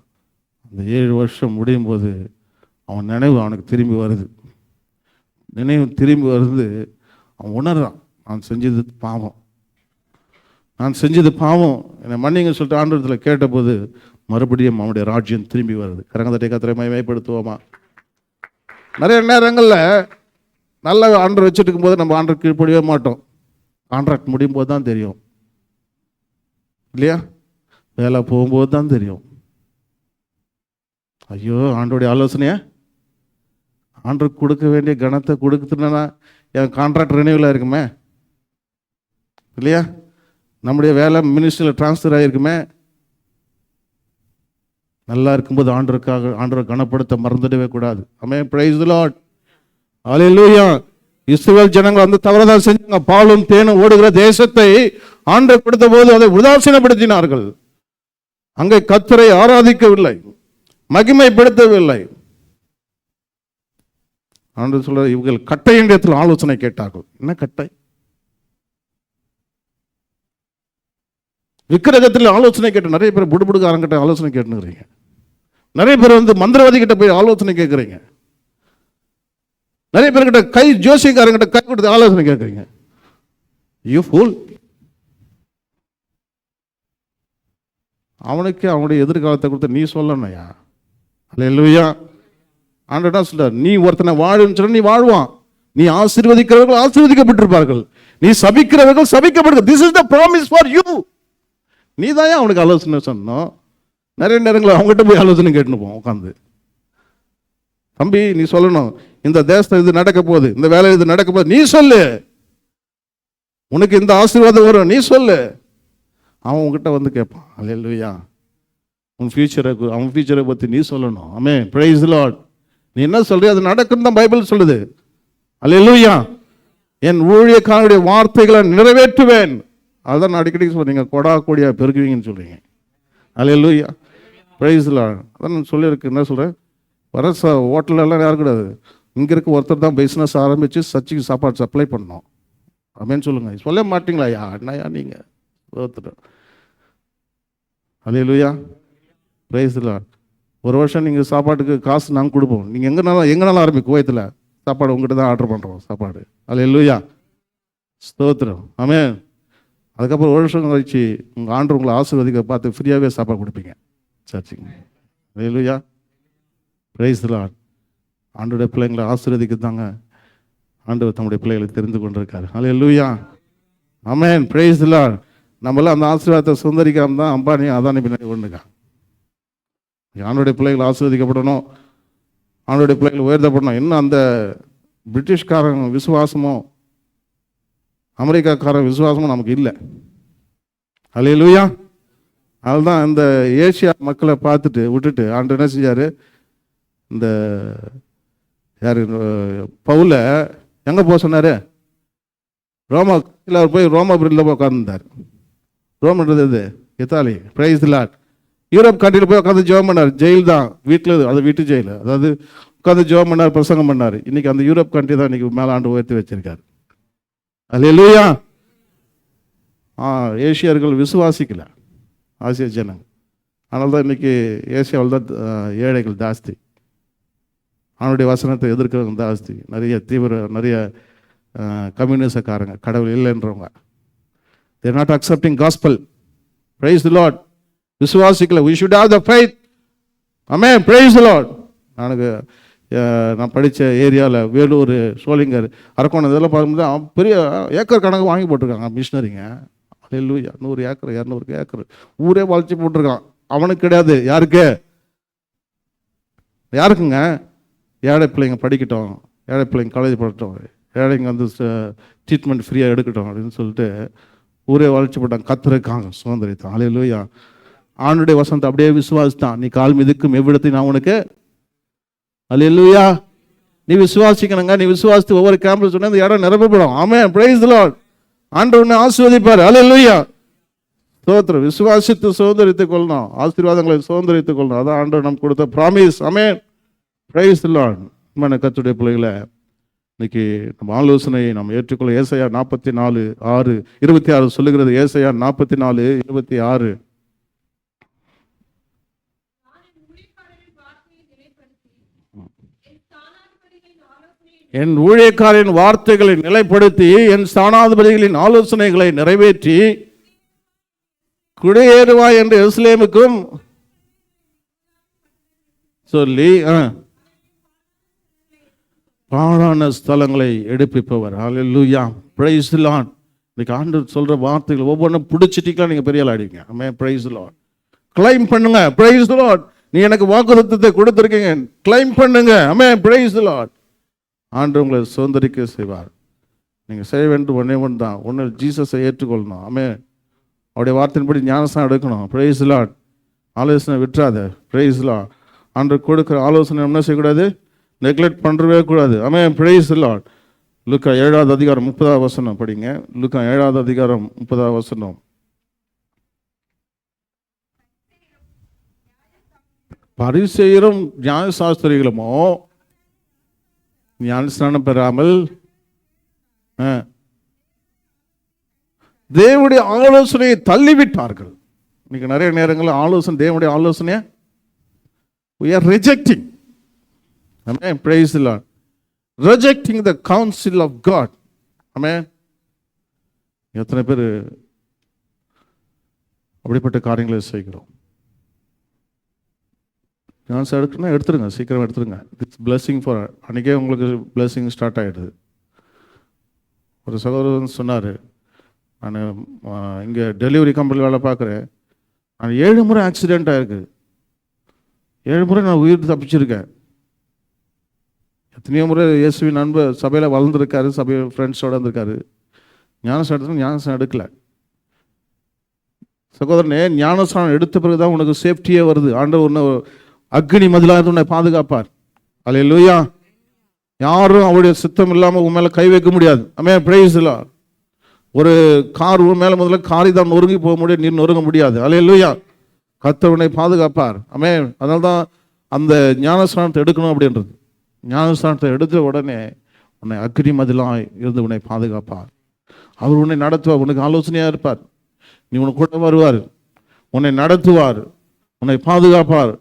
S1: அந்த 7 வருஷம் முடியும் போது அவன் நினைவு அவனுக்கு திரும்பி வருது. நினைவு திரும்பி வருது. அவன் உணர்றான், நான் செஞ்சது பாவம், என்னை மன்னிங்க சொல்லிட்டு ஆண்டவரத்தில் கேட்டபோது மறுபடியும் அவனுடைய ராஜ்யம் திரும்பி வருது. கரங்கத்தட்டை கத்திரை மகிமைப்படுத்துவோமா? நிறைய நேரங்களில் நல்ல ஆண்டர் வச்சுட்டு இருக்கும்போது நம்ம ஆண்டர் கீழ்ப்படியவே மாட்டோம். கான்ட்ராக்ட் முடியும் போது தான் தெரியும், இல்லையா? வேலை போகும்போது தான் தெரியும். ஐயோ, ஆண்டோடைய ஆலோசனையை ஆண்டருக்கு கொடுக்க வேண்டிய கணத்தை கொடுக்குதுன்னா என் கான்ட்ராக்ட் ரினியூவலாக இருக்குமே, இல்லையா? நம்முடைய வேலை மினிஸ்ட்ரியில் டிரான்ஸ்ஃபர் ஆகிருக்குமே. நல்லா இருக்கும்போது ஆண்டரை கனப்படுத்த மறந்துடவே கூடாது. ஆமென். Praise the Lord. ஹல்லேலூயா. இஸ்ரவேல் ஜனங்கள் அந்த தவறை தான் செஞ்சாங்க. பாலும் தேனும் ஓடுகிற தேசத்தை ஆண்டவர் கொடுத்த போது அதை உதாசீனப்படுத்தினார்கள். அங்கே கர்த்தரை ஆராதிக்கவில்லை, மகிமைப்படுத்தவில்லை. ஆண்டவர் சொல்ற, இவர்கள் கட்டையின் இடத்தில் ஆலோசனை கேட்டார்கள். என்ன கட்டை? விக்கிரகத்தில் ஆலோசனை கேட்டு நிறைய பேர் புடுபுடுக்காரங்கிட்ட ஆலோசனை கேட்டுக்கிறீங்க. நிறைய பேர் வந்து மந்திரவாதி கிட்ட போய் ஆலோசனை கேட்குறீங்க. நிறைய பேர்கிட்ட கை ஜோசியக்காரங்கிட்ட கை கொடுத்து ஆலோசனை கேட்குறீங்க. You pool. அவனுக்கு அவனுடைய எதிர்காலத்தை கொடுத்து நீ சொல்லணும்யா. அல்லேலூயா. ஆண்டவரே சொல்றார், நீ ஒருத்தனை வாழுன்னு சொன்னா நீ வாழ்வான். நீ ஆசீர்வதிக்கிறவர்கள் ஆசீர்வதிக்கப்பட்டிருப்பார்கள், நீ சபிக்கிறவர்கள் சபிக்கப்படுகிறார்கள். This is the promise for you. நீ தான் அவனுக்கு ஆலோசனை சொன்னோம். நிறைய நேரங்களில் அவங்ககிட்ட போய் ஆலோசனை கேட்டுன்னு போவோம் உட்காந்து. தம்பி நீ சொல்லணும், இந்த தேசத்தில் இது நடக்க போகுது, இந்த வேலை இது நடக்க போகுது, நீ சொல்லு. உனக்கு இந்த ஆசீர்வாதம் வரும், நீ சொல்லு. அவன் உங்ககிட்ட வந்து கேட்பான். அல்லேலூயா. அவன் ஃபியூச்சரை பற்றி நீ சொல்லணும். ஆமென். Praise the Lord. நீ என்ன சொல்றிய அது நடக்கும் தான் பைபிள் சொல்லுது. அல்லேலூயா. என் ஊழியக்காரனுடைய வார்த்தைகளை நிறைவேற்றுவேன். அதான் நான் அடிக்கடி சொல்றேன், நீங்கள் கொடா கொடியா பெருகுவீங்கன்னு சொல்றீங்க. அல்லேலூயா. Praise the Lord. அதான் நான் சொல்லியிருக்கு. என்ன சொல்கிறேன், வர ஹோட்டலெல்லாம் யாரும் கூடாது, இங்கே இருக்க ஒருத்தர் தான் பிஸ்னஸ் ஆரம்பித்து சர்ச்சுக்கு சாப்பாடு சப்ளை பண்ணோம். அப்படின்னு சொல்லுங்கள். சொல்ல மாட்டீங்களா? யா என்னையா நீங்கள் ஒருத்தர். அல்லேலூயா. Praise the Lord. ஒரு வருஷம் நீங்கள் சாப்பாட்டுக்கு காசு நாங்கள் கொடுப்போம். நீங்கள் எங்கனாலும் ஆரம்பிக்கும் குவைத்தில் சாப்பாடு உங்கள்கிட்ட தான் ஆர்டர் பண்ணுறோம் சாப்பாடு. அல்லேலூயா. ஸ்தோத்திரம். ஆமென். அதுக்கப்புறம் ஒரு வருஷம் கழிச்சு உங்கள் ஆண்டவர் உங்களை ஆசீர்வதிக்க பார்த்து ஃப்ரீயாகவே சாப்பாடு கொடுப்பீங்க சர்ச்சுக்கு. அல்லேலூயா. Praise the Lord. ஆண்டோடைய பிள்ளைங்களை ஆசீர்வதிக்க தாங்க ஆண்டவர் தம்முடைய பிள்ளைகளை தெரிந்து கொண்டிருக்காரு. அல்லேலூயா. ஆமென். Praise the Lord. நம்மளாம் அந்த ஆசீர்வாதத்தை சுந்தரிக்காம தான் அம்பானி அதானி பின்னாடி ஒன்றுக்கா. ஆண்டோடைய பிள்ளைகள் ஆசீர்வதிக்கப்படணும், ஆண்டோடைய பிள்ளைகள் உயர்த்தப்படணும். இன்னும் அந்த பிரிட்டிஷ்காரன் விசுவாசமோ அமெரிக்காக்காரன் விசுவாசமும் நமக்கு இல்லை. அல்லேலூயா. அதுதான் இந்த ஏசியா மக்களை பார்த்துட்டு விட்டுட்டு ஆண்டு என்ன செஞ்சார், இந்த யார் பவுல எங்கே போக சொன்னார், ரோமா போய் ரோமாபுரியில் போய் உட்காந்துருந்தார். ரோம்ன்றது இது Italy. Price the Lord. Europe கண்ட்ரியில் போய் உட்காந்து ஜெபம் பண்ணார். ஜெயில் தான், வீட்டில், அது வீட்டு ஜெயில். அதாவது உட்காந்து ஜெபம் பண்ணார், பிரசங்கம் பண்ணார். இன்னைக்கு அந்த யூரோப் கண்ட்ரி தான் இன்னைக்கு மேலே ஆண்டு உயர்த்தி வச்சிருக்காரு. அல்லேலூயா. ஏசியர்கள் விசுவாசிக்கல, ஆசிய ஜனங்க. அதனால தான் இன்னைக்கு ஏசியாவில் தான் ஏழைகள் ஜாஸ்தி, அவனுடைய வசனத்தை எதிர்க்கிறவங்க ஜாஸ்தி, நிறைய கம்யூனிசக்காரங்க, கடவுள் இல்லைன்றவங்க. They're not accepting gospel. Praise the Lord. விசுவாசிக்கல. we should have the faith. Amen. Praise the Lord. நான் படித்த ஏரியாவில் வேலூர், சோளிங்கர், அரக்கோணம் இதெல்லாம் பார்க்கும்போது பெரிய ஏக்கர் கணக்கு வாங்கி போட்டிருக்காங்க மிஷினரிங்க. அல்லேலூயா. 100 ஏக்கர் 200 ஏக்கர் ஊரே வளர்ச்சி போட்டிருக்கான். அவனுக்கு கிடையாது. யாருக்குங்க? ஏழை பிள்ளைங்க படிக்கட்டும், ஏழை பிள்ளைங்க காலேஜ் படிக்கட்டும், ஏழைங்க வந்து ட்ரீட்மெண்ட் ஃப்ரீயாக எடுக்கட்டும் அப்படின்னு சொல்லிட்டு ஊரே வளர்ச்சி போட்டாங்க. கத்துருக்காங்க சுதந்திரத்தான். அல்லேலூயா. ஆண்டுடைய வசனத்தை அப்படியே விசுவாசித்தான். நீ கால் மிதிக்கும் எவ்விடத்தையும் நான் உனக்கு. அல்லேலூயா. நீ விசுவாசிக்கணுங்க. நீ விசுவாசித்து ஒவ்வொரு கேம்பில் சொன்ன இந்த இடம் நிரப்பப்படும். ஆமென். Praise the Lord. ஆண்டவர் உன்னை ஆசீர்வதிப்பார். அல்லேலூயா. ஸ்தோத்திரம். விசுவாசித்து சுதந்திரித்துக் கொள்ளணும், ஆசீர்வாதங்களை சுதந்திரித்துக் கொள்ளணும். அதான் ஆண்டவர் நமக்கு கொடுத்த promise. Amen. Praise the Lord. கர்த்தருடைய பிள்ளைகளை இன்னைக்கு நம்ம ஆலோசனையை நம்ம ஏற்றுக்கொள்ள ஏசாயா 44:6-26 சொல்லுகிறது. ஏசாயா 44:26. என் ஊழியக்காரின் வார்த்தைகளை நிலைப்படுத்தி என் ஸ்தானாதிபதிகளின் ஆலோசனைகளை நிறைவேற்றி குடியேறுவாய் என்று எருசலேமுக்கும் சொல்லி பாழான ஸ்தலங்களை எடுப்பிப்பவர். அல்லேலூயா. Praise the Lord. இன்னைக்கு ஆண்டவர் சொல்ற வார்த்தைகள் ஒவ்வொன்றும் பிடிச்சிட்டிக்கலாம் நீங்கள் பெரிய ஆளாடிங்க. Amen. Praise the Lord. Claim பண்ணுங்க. Praise the Lord. நீ எனக்கு வாக்குத்தத்தத்தை கொடுத்துருக்கீங்க, கிளைம் பண்ணுங்க. ஆமென். Praise the Lord. ஆண்டவர் உங்களை சுதந்திரிக்க செய்வார். நீங்கள் செய்ய வேண்டும் ஒன்றே ஒன்று தான். ஒன்று ஜீசஸை ஏற்றுக்கொள்ளணும். ஆமென். அவருடைய வார்த்தையின்படி ஞானஸ்நானம் எடுக்கணும். Price the Lord. ஆலோசனை விட்டுறாத. Price the Lord. ஆண்டவர் கொடுக்குற ஆலோசனை என்ன செய்யக்கூடாது, நெக்லெக்ட் பண்ணுறவே கூடாது. ஆமென். Praise the Lord. லூக்கா 7:30 படிங்க. லூக்கா 7:30. பரிசேயரும் நியாயசாஸ்திரிகளுமோ ஞானஸ்நானம் பெறாமல் தேவனுடைய ஆலோசனையை தள்ளிவிட்டார்கள். இன்னைக்கு நிறைய நேரங்களில் ஆலோசனை, தேவனுடைய ஆலோசனையை we are rejecting. Amen. Praise the Lord. Rejecting the counsel of God. Amen. எத்தனை பேர் அப்படிப்பட்ட காரியங்களை செய்கிறோம்? ஞானஸ்நானம் எடுக்கணும்னா எடுத்துருங்க, சீக்கிரம் எடுத்துருங்க. இட்ஸ் பிளெஸிங் ஃபார், அன்றைக்கே உங்களுக்கு பிளெஸிங் ஸ்டார்ட் ஆகிடுது. ஒரு சகோதரன் சொன்னார், நான் இங்கே டெலிவரி கம்பெனியில் வேலை பார்க்குறேன், நான் 7 முறை ஆக்சிடெண்ட் ஆகிருக்கு, 7 முறை நான் உயிர் தப்பிச்சிருக்கேன். எத்தனையோ முறை இயேசுவின் அன்பு சபையில் வளர்ந்துருக்காரு, சபை ஃப்ரெண்ட்ஸோடு இருந்திருக்காரு. ஞானஸ்நானம் எடுக்கலை. சகோதரனே, ஞானஸ்நானம் எடுத்த பிறகு தான் உனக்கு சேஃப்டியே வருது. ஆண்டவர் ஒன்று அக்னி மதிலாக உன்னை பாதுகாப்பார். அல்லேலூயா. யாரும் அவருடைய சித்தம் இல்லாமல் உன் மேலே கை வைக்க முடியாது. ஆமென். Praise the Lord. ஒரு கார் உன் மேலே முதல்ல காரி தான் நொறுங்கி போக முடியும், நீர் நொறுங்க முடியாது. அல்லேலூயா. கர்த்தர் உன்னை பாதுகாப்பார். ஆமென். அதனால தான் அந்த ஞானஸ்நானத்தை எடுக்கணும் அப்படின்றது. ஞானஸ்நானத்தை எடுத்த உடனே உன்னை அக்னி மதிலாக இருந்து உன்னை பாதுகாப்பார். அவர் உன்னை நடத்துவார், உனக்கு ஆலோசனையாக இருப்பார். நீ உனக்கு கூட வருவார், உன்னை நடத்துவார், உன்னை பாதுகாப்பார்.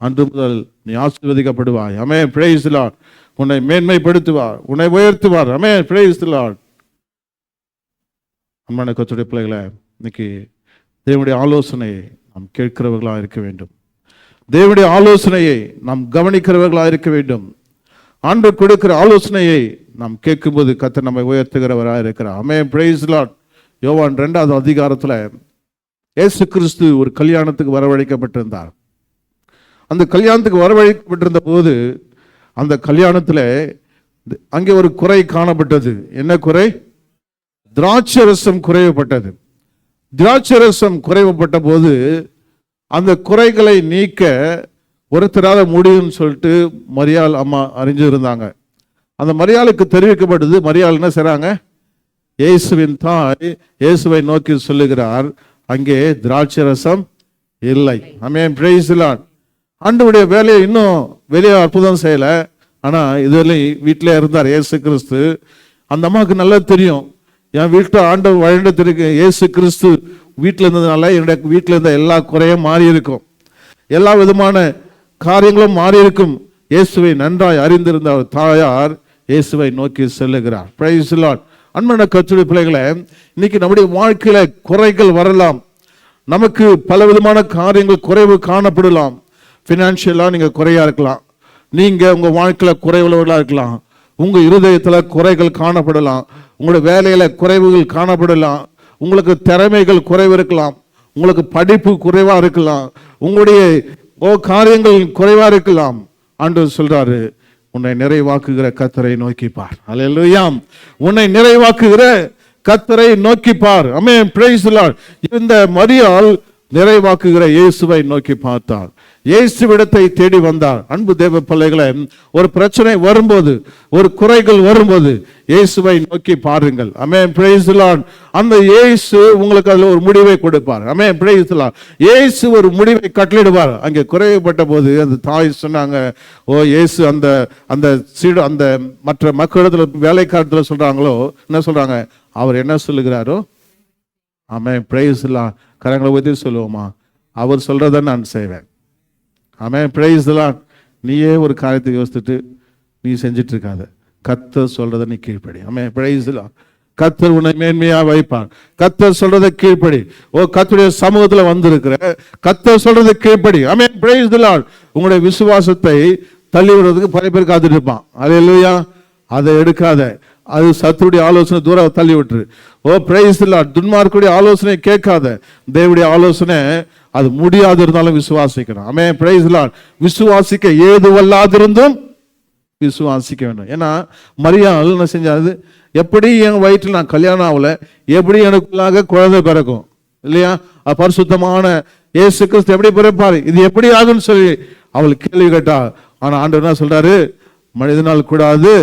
S1: அன்று முதல் நீ ஆசீர்வதிக்கப்படுவாய். ஆமென். Praise the Lord. உன்னை மேன்மைப்படுத்துவார், உன்னை உயர்த்துவார். ஆமென். Praise the Lord. அன்பான கர்த்தருடைய பிள்ளைகளை, இன்னைக்கு தேவனுடைய ஆலோசனையை நாம் கேட்கிறவர்களாக இருக்க வேண்டும். தேவனுடைய ஆலோசனையை நாம் கவனிக்கிறவர்களாக இருக்க வேண்டும். ஆண்டவர் கொடுக்கிற ஆலோசனையை நாம் கேட்கும்போது கர்த்தர் நம்மை உயர்த்துகிறவராக இருக்கிறார். ஆமென். Praise the Lord. யோவான் 2வது அதிகாரத்தில் இயேசு கிறிஸ்து ஒரு கல்யாணத்துக்கு வரவழைக்கப்பட்டிருந்தார். அந்த கல்யாணத்துக்கு வரவழைக்கப்பட்டிருந்த போது அந்த கல்யாணத்தில் அங்கே ஒரு குறை காணப்பட்டது. என்ன குறை? திராட்சரசம் குறைவுபட்டது. திராட்சரசம் குறைவுபட்ட போது அந்த குறைகளை நீக்க ஒருத்தரால முடியும்னு சொல்லிட்டு மரியாள் அம்மா அறிஞ்சிருந்தாங்க. அந்த மரியாளுக்கு தெரிவிக்கப்பட்டது. மரியாள் என்ன செய்றாங்க? இயேசுவின் தாய் இயேசுவை நோக்கி சொல்லுகிறார், அங்கே திராட்சரசம் இல்லை. ஆமென். Praise the Lord. ஆண்டவருடைய வேலையை இன்னும் வெளியே அற்புதம் செய்யலை, ஆனால் இதுவரை வீட்டிலே இருந்தார் இயேசு கிறிஸ்து. அந்த அம்மாவுக்கு நல்லா தெரியும், என் வீட்டில் ஆண்டவர் வழிநடத்திருக்கு, இயேசு கிறிஸ்து வீட்டில் இருந்ததுனால என்னுடைய வீட்டில் இருந்த எல்லா குறையும் மாறி இருக்கும், எல்லா விதமான காரியங்களும் மாறி இருக்கும். இயேசுவை நன்றாய் அறிந்திருந்த அவர் தாயார் இயேசுவை நோக்கி செல்லுகிறார். Praise the Lord. அன்பான கர்த்தருடைய பிள்ளைகளை, இன்னைக்கு நம்முடைய வாழ்க்கையில குறைகள் வரலாம். நமக்கு பல விதமான காரியங்கள் குறைவு காணப்படலாம். ஃபினான்ஷியலாக நீங்கள் குறையா இருக்கலாம், நீங்கள் உங்கள் வாழ்க்கையில் குறைவுள்ளவர்களாக இருக்கலாம், உங்கள் இருதயத்தில் குறைகள் காணப்படலாம், உங்களுடைய வேலையில் குறைவுகள் காணப்படலாம், உங்களுக்கு திறமைகள் குறைவு இருக்கலாம், உங்களுக்கு படிப்பு குறைவாக இருக்கலாம், உங்களுடைய காரியங்கள் குறைவாக இருக்கலாம். ஆண்டவர் சொல்றாரு, உன்னை நிறைவாக்குகிற கர்த்தரை நோக்கிப்பார். அல்லேலூயா. உன்னை நிறைவாக்குகிற கர்த்தரை நோக்கிப்பார். ஆமென். Praise the Lord. இந்த மரியாள் நிறைவாக்குகிற இயேசுவை நோக்கி பார்த்தார், இயேசுவிடத்தை தேடி வந்தார். அன்பு தேவ பிள்ளைகளை, ஒரு பிரச்சனை வரும்போது, ஒரு குறைகள் வரும்போது இயேசுவை நோக்கி பாருங்கள். ஆமென். Praise the Lord. அந்த இயேசு உங்களுக்கு அதில் ஒரு முடிவை கொடுப்பார். ஆமென். Praise the Lord. இயேசு ஒரு முடிவை கட்டளிடுவார். அங்கே குறைவுபட்ட போது அந்த தாய் சொன்னாங்க, ஓ இயேசு அந்த அந்த சீடு அந்த மற்ற மக்களிடத்துல வேலைக்காரத்தில் சொல்றாங்களோ, என்ன சொல்றாங்க? அவர் என்ன சொல்லுகிறாரோ, ஆமென். Praise the Lord. கரங்களை உயர்த்தி சொல்லுவோமா? அவர் சொல்றதை நான் செய்வேன். ஆமென். Praise the Lord. நீயே ஒரு காரியத்தை யோசிச்சுட்டு நீ செஞ்சிட்டு இருக்காத, கர்த்தர் சொல்றதை நீ கீழ்ப்படி. ஆமென். Praise the Lord. கர்த்தர் உன்னை மேன்மையா வைப்பார். கர்த்தர் சொல்றதை கீழ்ப்படி. ஓ கர்த்தருடைய சமூகத்துல வந்திருக்கிற கர்த்தர் சொல்றதை கீழ்ப்படி. ஆமென். Praise the Lord. உங்களுடைய விசுவாசத்தை தள்ளி விடுறதுக்கு பல பேர் காத்துட்டு இருப்பான். அல்லேலூயா. அதை எடுக்காத, அது சத்துருடைய ஆலோசனை தூரம் தள்ளி விட்டுரு. ஓ பிரைஸ் தி லார்ட். துன்மார்க்குடைய ஆலோசனை கேட்காத, தேவனுடைய ஆலோசனை அது முடியாது இருந்தாலும் விசுவாசிக்கணும். ஆமென். Praise the Lord. விசுவாசிக்க ஏதுவல்லாதிருந்தும் விசுவாசிக்க வேண்டும். ஏன்னா மரியாள் என்ன செஞ்சாது, எப்படி என் வயிற்றில் நான் கல்யாணம் ஆகல, எப்படி எனக்குள்ளாக குழந்தை பிறக்கும் இல்லையா, பரிசுத்தமான இயேசு கிறிஸ்து எப்படி பிறப்பாரு, இது எப்படி ஆகுன்னு சொல்லி அவள் கேள்வி கேட்டா. ஆனா ஆண்டவர் என்ன சொல்றாரு? மனிதனால் கூடாது,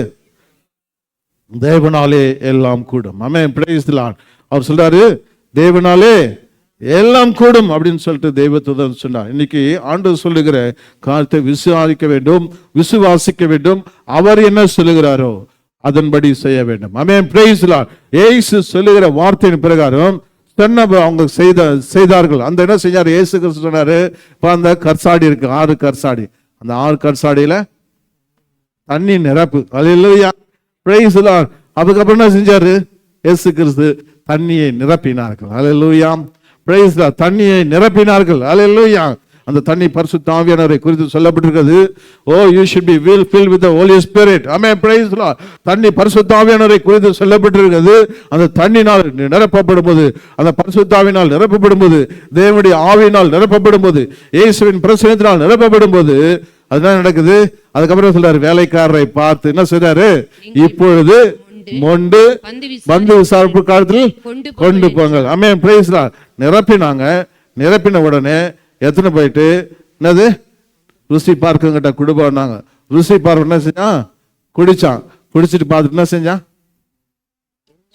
S1: தேவனாலே எல்லாம் கூடும். ஆமென். Praise the Lord. அவர் சொல்றாரு, தேவனாலே எல்லாம் கூடும் அப்படின்னு சொல்லிட்டு தெய்வத்துடன் சொன்னார். இன்னைக்கு ஆண்டவர் சொல்லுகிற காரியத்தை விசுவாசிக்க வேண்டும். அவர் என்ன சொல்லுகிறாரோ அதன்படி செய்ய வேண்டும். ஆமென், பிரைஸ் தி லார்ட். இயேசு சொல்லுகிற வார்த்தையின் பிரகாரம் அவங்க செய்தார்கள். அந்த என்ன செஞ்சாரு? இயேசு கிறிஸ்து சொன்னாரு, இப்ப அந்த கற்சாடி இருக்கு, 6 கற்சாடி, அந்த 6 கற்சாடியில தண்ணி நிரப்பு. அல்லேலூயா, பிரைஸ் தி லார்ட். அதுக்கப்புறம் என்ன செஞ்சாரு? இயேசு கிறிஸ்து தண்ணியை நிரப்பினார்கள். அல்லேலூயா, பிரைஸ் தி லார்ட். தண்ணியை நிரப்பினார்கள். அல்லேலூயா. அந்த தண்ணி பரிசுத்த ஆவியானவரை குறித்து சொல்லப்பட்டிருக்கிறது. Oh, you should be filled with the Holy Spirit. ஆமென், பிரைஸ் தி லார்ட். தண்ணி பரிசுத்த ஆவியானவரை குறித்து சொல்லப்பட்டிருக்கிறது. அந்த தண்ணினால் நிரப்பப்படும் போது, அந்த பரிசுத்த ஆவியினால் நிரப்பப்படும் போது, தேவனுடைய ஆவியினால் நிரப்பப்படும் போது, இயேசுவின் பிரசன்னத்தினால் நிரப்பப்படும் போது அதுதான் நடக்குது. அதுக்கப்புறம் சொல்றாரு, வேலைக்காரரை பார்த்து என்ன சொல்றாரு? இப்பொழுது மொண்டு பந்து விசாரிப்பு காலத்தில் கொண்டு போங்க. ஆமென், பிரைஸ் தி லார்ட். நிரப்பினாங்க. நிரப்பின உடனே எத்தனை போயிட்டு என்னது? ருசி பார்க்கங்கிட்ட குடுப்பாங்க. ருசி பார்க்க என்ன செஞ்சான்? குடிச்சான். குடிச்சிட்டு பார்த்துட்டு என்ன செஞ்சான்?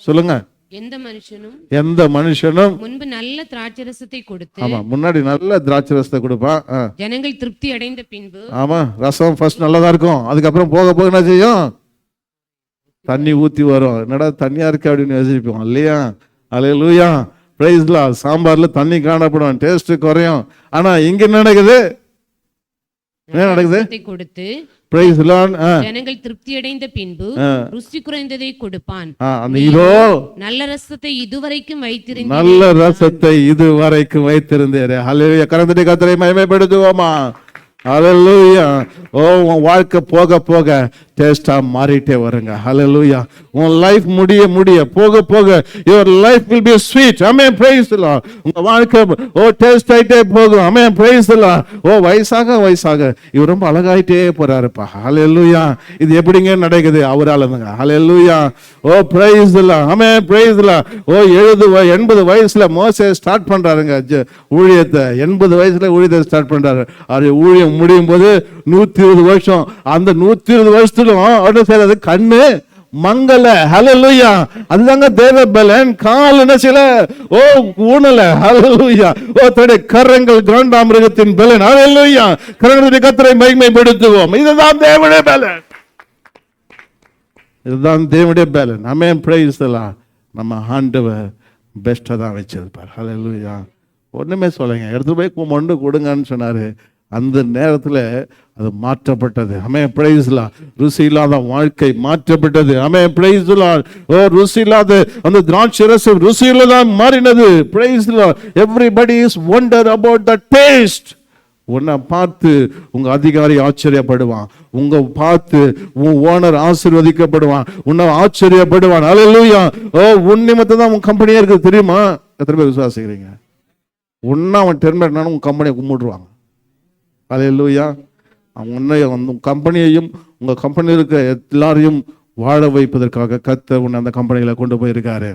S1: சொல்லுங்க. எந்த மனுஷனும்
S2: முன்பு நல்ல திராட்சரசத்தை கொடுத்து,
S1: ஆமா, முன்னாடி நல்ல திராட்சரசத்தை கொடுப்பான்.
S2: ஜனங்கள் திருப்தி அடைந்த பின்பு,
S1: ஆமா, ரசம் ஃபர்ஸ்ட் நல்லதா இருக்கும். அதுக்கப்புறம் போக போக என்ன செய்யும்? தண்ணி ஊத்தி வரும். என்னடா தண்ணியா இருக்கு அப்படின்னு யோசிப்போம் இல்லையா? அல்லேலூயா, பிரைஸ் தி லார்ட். சாம்பார்ல தண்ணி காணப்படும், டேஸ்ட் குறையும். ஆனா இங்க என்ன நடக்குது? என்ன நடக்குது?
S2: கொடுத்து,
S1: பிரைஸ் தி லார்ட்,
S2: ஜனங்கள் திருப்தி அடைந்த பின்பு ருசி குறைந்ததை கொடுப்பான்.
S1: அந்த இதோ
S2: நல்ல ரசத்தை இதுவரைக்கும் வைத்திருந்தேன்,
S1: நல்ல ரசத்தை இதுவரைக்கும் வைத்திருந்தேன். ஹல்லேலூயா, கரந்தடி கர்த்தரை மகிமைப்படுத்துவோமா? ஹல்லேலூயா. ஓ, உன் வாழ்க்கை போக போக டேஸ்டா மாறிட்டே வருங்க. ஹல்லேலூயா. உன் லைஃப் முடிய போக போக your life will be sweet. Amen, praise the Lord. உங்க வாழ்க்கை டேஸ்ட் ஆயிட்டே போகும். ஆமென், பிரைஸ் தி லார்ட். வயசாக இவர் ரொம்ப அழகாயிட்டே போறாருப்பா. ஹல்லேலூயா. இது எப்படிங்க நடக்குது? அவரால தாங்க. ஹல்லேலூயா. Oh, praise the Lord. ஆமென், பிரைஸ் தி லார்ட். ஓ, 80 வயசுல மோசே ஸ்டார்ட் பண்றாருங்க ஊழியத்தை. 80 வயசுல ஊழியத்தை ஸ்டார்ட் பண்றாரு. அது ஊழியம் முடியும் போது 120 வருஷம். அந்த 120 வருஷத்துல செய்யறது கண்ணு மங்கல. ஹல்லேலூயா. அதுதாங்க தேவ பலன். கால் என்ன செய்யல? ஓ, ஊனல. ஹல்லேலூயா. ஓ, தன்னுடைய கரங்கள் காண்டாமிருகத்தின் பலன். ஹல்லேலூயா. கரங்களுடைய கர்த்தரை மகிமைப்படுத்துவோம். இதுதான் தேவனுடைய பலன். இதுதான் தேவனுடைய பலன். ஆமென், பிரைஸ் தி லார்ட். நம்ம ஆண்டவர் பெஸ்டா தான் வச்சிருப்பார். ஹல்லேலூயா. ஒண்ணுமே சொல்லுங்க, எடுத்து போய் மொண்டு கொடுங்கன்னு சொன்னாரு. அந்த நேரத்தில் அது மாற்றப்பட்டது. ஆமென், பிரைஸ் தி லார்ட். ருசி இல்லாத வாழ்க்கை மாற்றப்பட்டது. ஆமென், பிரைஸ் தி லார்ட். ஓ, ருசி இல்லாத அந்த திராட்சரசம் ருசியில்லதா மாறினது. Praise the Lord. Everybody is wonder about the taste. உன்னை பார்த்து உங்க அதிகாரி ஆச்சரியப்படுவான். உங்க பார்த்து உன் ஓனர் ஆசீர்வதிக்கப்படுவான். உன்னை ஆச்சரியப்படுவான். அல்லேலூயா. ஓ, உன் நிமித்தம் தான் உன் கம்பெனியா இருக்கு தெரியுமா? எத்தனை பேர் விசுவாசிக்கிறீங்க? உன்ன அவன் டெர்மினேட் பண்ணா உங்க கம்பெனியை கும்பிடுவாங்க. அல்லேலூயா. உங்க கம்பெனியையும் உங்க கம்பெனியில் இருக்க எல்லாரையும் வாழ வைப்பதற்காக கர்த்தர் உன்னை அந்த கம்பெனியில கொண்டு போயிருக்காரு.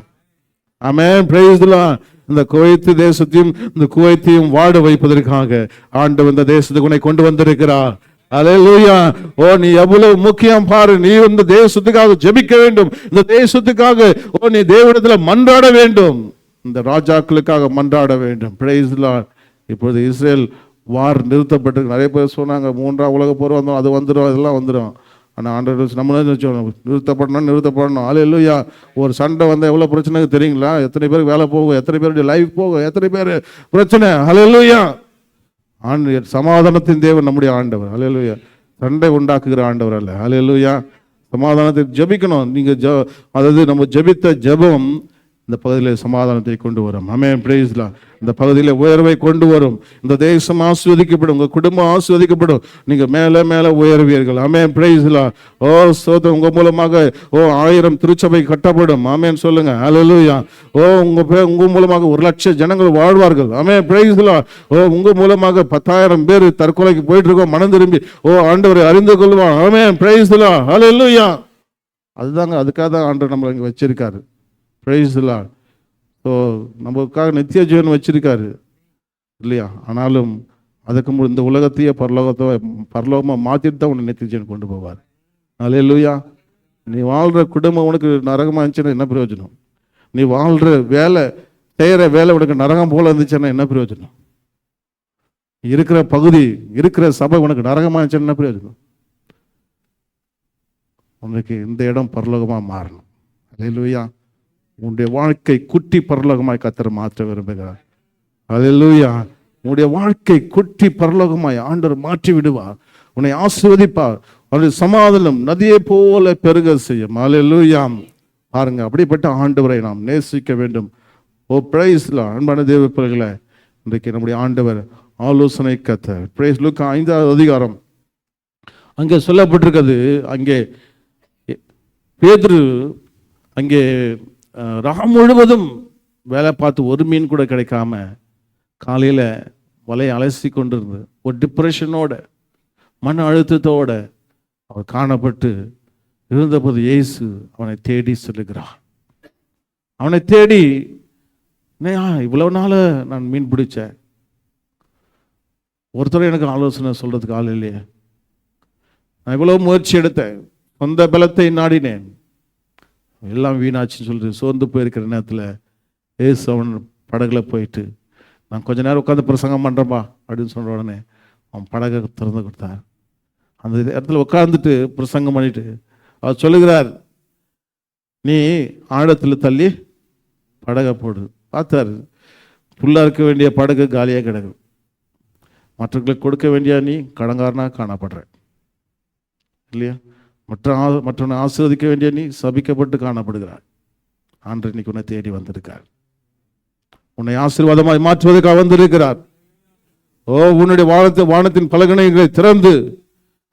S1: ஆமென், பிரைஸ் தி லார்ட். இந்த குவைத் தேசத்தையும் இந்த குவைத்தையும் வாழ வைப்பதற்காக ஆண்டவர் இந்த தேசத்துக்கு உன்னை கொண்டு வந்திருக்கிறார். அல்லேலூயா. ஓ, நீ எவ்வளவு முக்கியம் பாரு. நீ இந்த தேசத்துக்காக ஜெபிக்க வேண்டும். இந்த தேசத்துக்காக நீ தேவனிடத்துல மன்றாட வேண்டும். இந்த ராஜாக்களுக்காக மன்றாட வேண்டும். Price the Lord. இப்பொழுது இஸ்ரேல் வார் நிறுத்தப்பட்டிருக்கு. நிறைய பேர் சொன்னாங்க 3ஆம் உலக போர் வந்தோம், அது வந்துடும், அதெல்லாம் வந்துடும். ஆனால் ஆண்டவர் நம்ம நிறுத்தப்படணும். அல்லேலூயா. ஒரு சண்டை வந்தால் எவ்வளோ பிரச்சனை தெரியுங்களா? எத்தனை பேருக்கு வேலை போகும், எத்தனை பேருடைய லைஃப் போகும், எத்தனை பேர் பிரச்சனை. அல்லேலூயா. சமாதானத்தின் தேவன் நம்முடைய ஆண்டவர். அல்லேலூயா. சண்டை உண்டாக்குகிற ஆண்டவர் அல்ல. அல்லேலூயா. சமாதானத்தை ஜெபிக்கணும். நீங்க அதாவது நம்ம ஜெபித்த ஜெபம் இந்த பகுதியில் சமாதானத்தை கொண்டு வரும். ஆமென், பிரைஸ் தி லார்ட். இந்த பகுதியில் உயர்வை கொண்டு வரும். இந்த தேசம் ஆசீர்வதிக்கப்படும். உங்க குடும்பம் ஆசீர்வதிக்கப்படும். நீங்க மேல மேல உயர்வீர்கள். ஆமென், பிரைஸ் தி லார்ட். ஓ, ஸ்தோத்திரம். உங்க மூலமாக 1000 திருச்சபை கட்டப்படும். ஆமென், சொல்லுங்க. அல்லேலூயா. ஓ, உங்க மூலமாக 1,00,000 ஜனங்கள் வாழ்வார்கள். ஆமென், பிரைஸ் தி லார்ட். ஓ, உங்க மூலமாக 10,000 பேர் தற்கொலைக்கு போயிட்டு இருக்கோம், மனம் திரும்பி ஆண்டவரை அறிந்து கொள்வான். ஆமென், பிரைஸ் தி லார்ட். அல்லேலூயா. அதுதாங்க, அதுக்காக தான் ஆண்டவர் நம்மளை இங்க வச்சிருக்காரு. Price the Lord. ஸோ நமக்காக நித்திய ஜீவன் வச்சிருக்காரு இல்லையா? ஆனாலும் அதுக்கு இந்த உலகத்தையே பரலோகமாக மாற்றிட்டு தான் உன்னை நித்திய ஜீவன் கொண்டு போவார். அல்லேலூயா. நீ வாழ்கிற குடும்பம் உனக்கு நரகமாக இருந்துச்சுன்னா என்ன பிரயோஜனம்? நீ வாழ்கிற வேலை செய்கிற வேலை உனக்கு நரகம் போல இருந்துச்சுன்னா என்ன பிரயோஜனம்? இருக்கிற பகுதி, இருக்கிற சபை உனக்கு நரகமாக இருந்துச்சுன்னா என்ன பிரயோஜனம்? உனக்கு இந்த இடம் பரலோகமாக மாறணும். அல்லேலூயா. உன்னுடைய வாழ்க்கை குட்டி பரலோகமாய் கர்த்தர் மாற்ற விரும்புகிறார். அல்லேலூயா. உன்னுடைய வாழ்க்கை குட்டி பரலோகமாய் ஆண்டவர் மாற்றி விடுவார். உன்னை ஆசீர்வதிப்பார். அவருடைய சமாதானம் நதியை போல பெருக செய்யும். அல்லேலூயா. பாருங்க, அப்படிப்பட்ட ஆண்டவரை நாம் நேசிக்க வேண்டும். ஓ பிரைஸ் லார்ட். அன்பான தேவ பிள்ளைகளே, இன்றைக்கு நம்முடைய ஆண்டவர் ஆலோசனை கர்த்தர். பிரைஸ் லூக்கா 5வது அதிகாரம் அங்கே சொல்லப்பட்டிருக்கிறது. அங்கே பேதுரு அங்கே ராம் முழுவதும் வேலை பார்த்து ஒரு மீன் கூட கிடைக்காம காலையில் வலையை அலசி கொண்டிருந்து ஒரு டிப்ரெஷனோட, மன அழுத்தத்தோட அவர் காணப்பட்டு இருந்தபோது இயேசு அவனை தேடி செல்லுகிறார். அவனை தேடி, இவ்வளவு நாள் நான் மீன் பிடிச்சேன், ஒருத்தர் எனக்கு ஆலோசனை சொல்றதுக்கு ஆள் இல்லையே, நான் இவ்வளவு முயற்சி எடுத்தேன், சொந்த பலத்தை நாடினேன், எல்லாம் வீணாச்சுன்னு சொல்லிட்டு சோர்ந்து போயிருக்கிற நேரத்தில் ஏசு அவன் படகுல போயிட்டு, நான் கொஞ்ச நேரம் உட்காந்து பிரசங்கம் பண்ணுறேன்பா அப்படின்னு சொன்ன உடனே அவன் படகை திறந்து கொடுத்தார். அந்த இடத்துல உட்காந்துட்டு பிரசங்கம் பண்ணிட்டு அவர் சொல்லுகிறார், நீ ஆழத்தில் தள்ளி படகை போடு. பார்த்தாரு, புல்லாக இருக்க வேண்டிய படகு காலியாக கிடக்கு, மற்றவர்களுக்கு கொடுக்க வேண்டிய நீ கடங்காரனாக காணப்படுற இல்லையா, மற்றவனை ஆசீர்வதிக்க வேண்டிய நீ சபிக்கப்பட்டு காணப்படுகிறார். ஆண்டவர் இன்னைக்கு உன்னை தேடி வந்திருக்கார், உன்னை ஆசீர்வாதமாய் மாற்றுவதற்காக வந்திருக்கிறார். ஓ, உன்னுடைய வானத்தின் பலகணைகளை திறந்து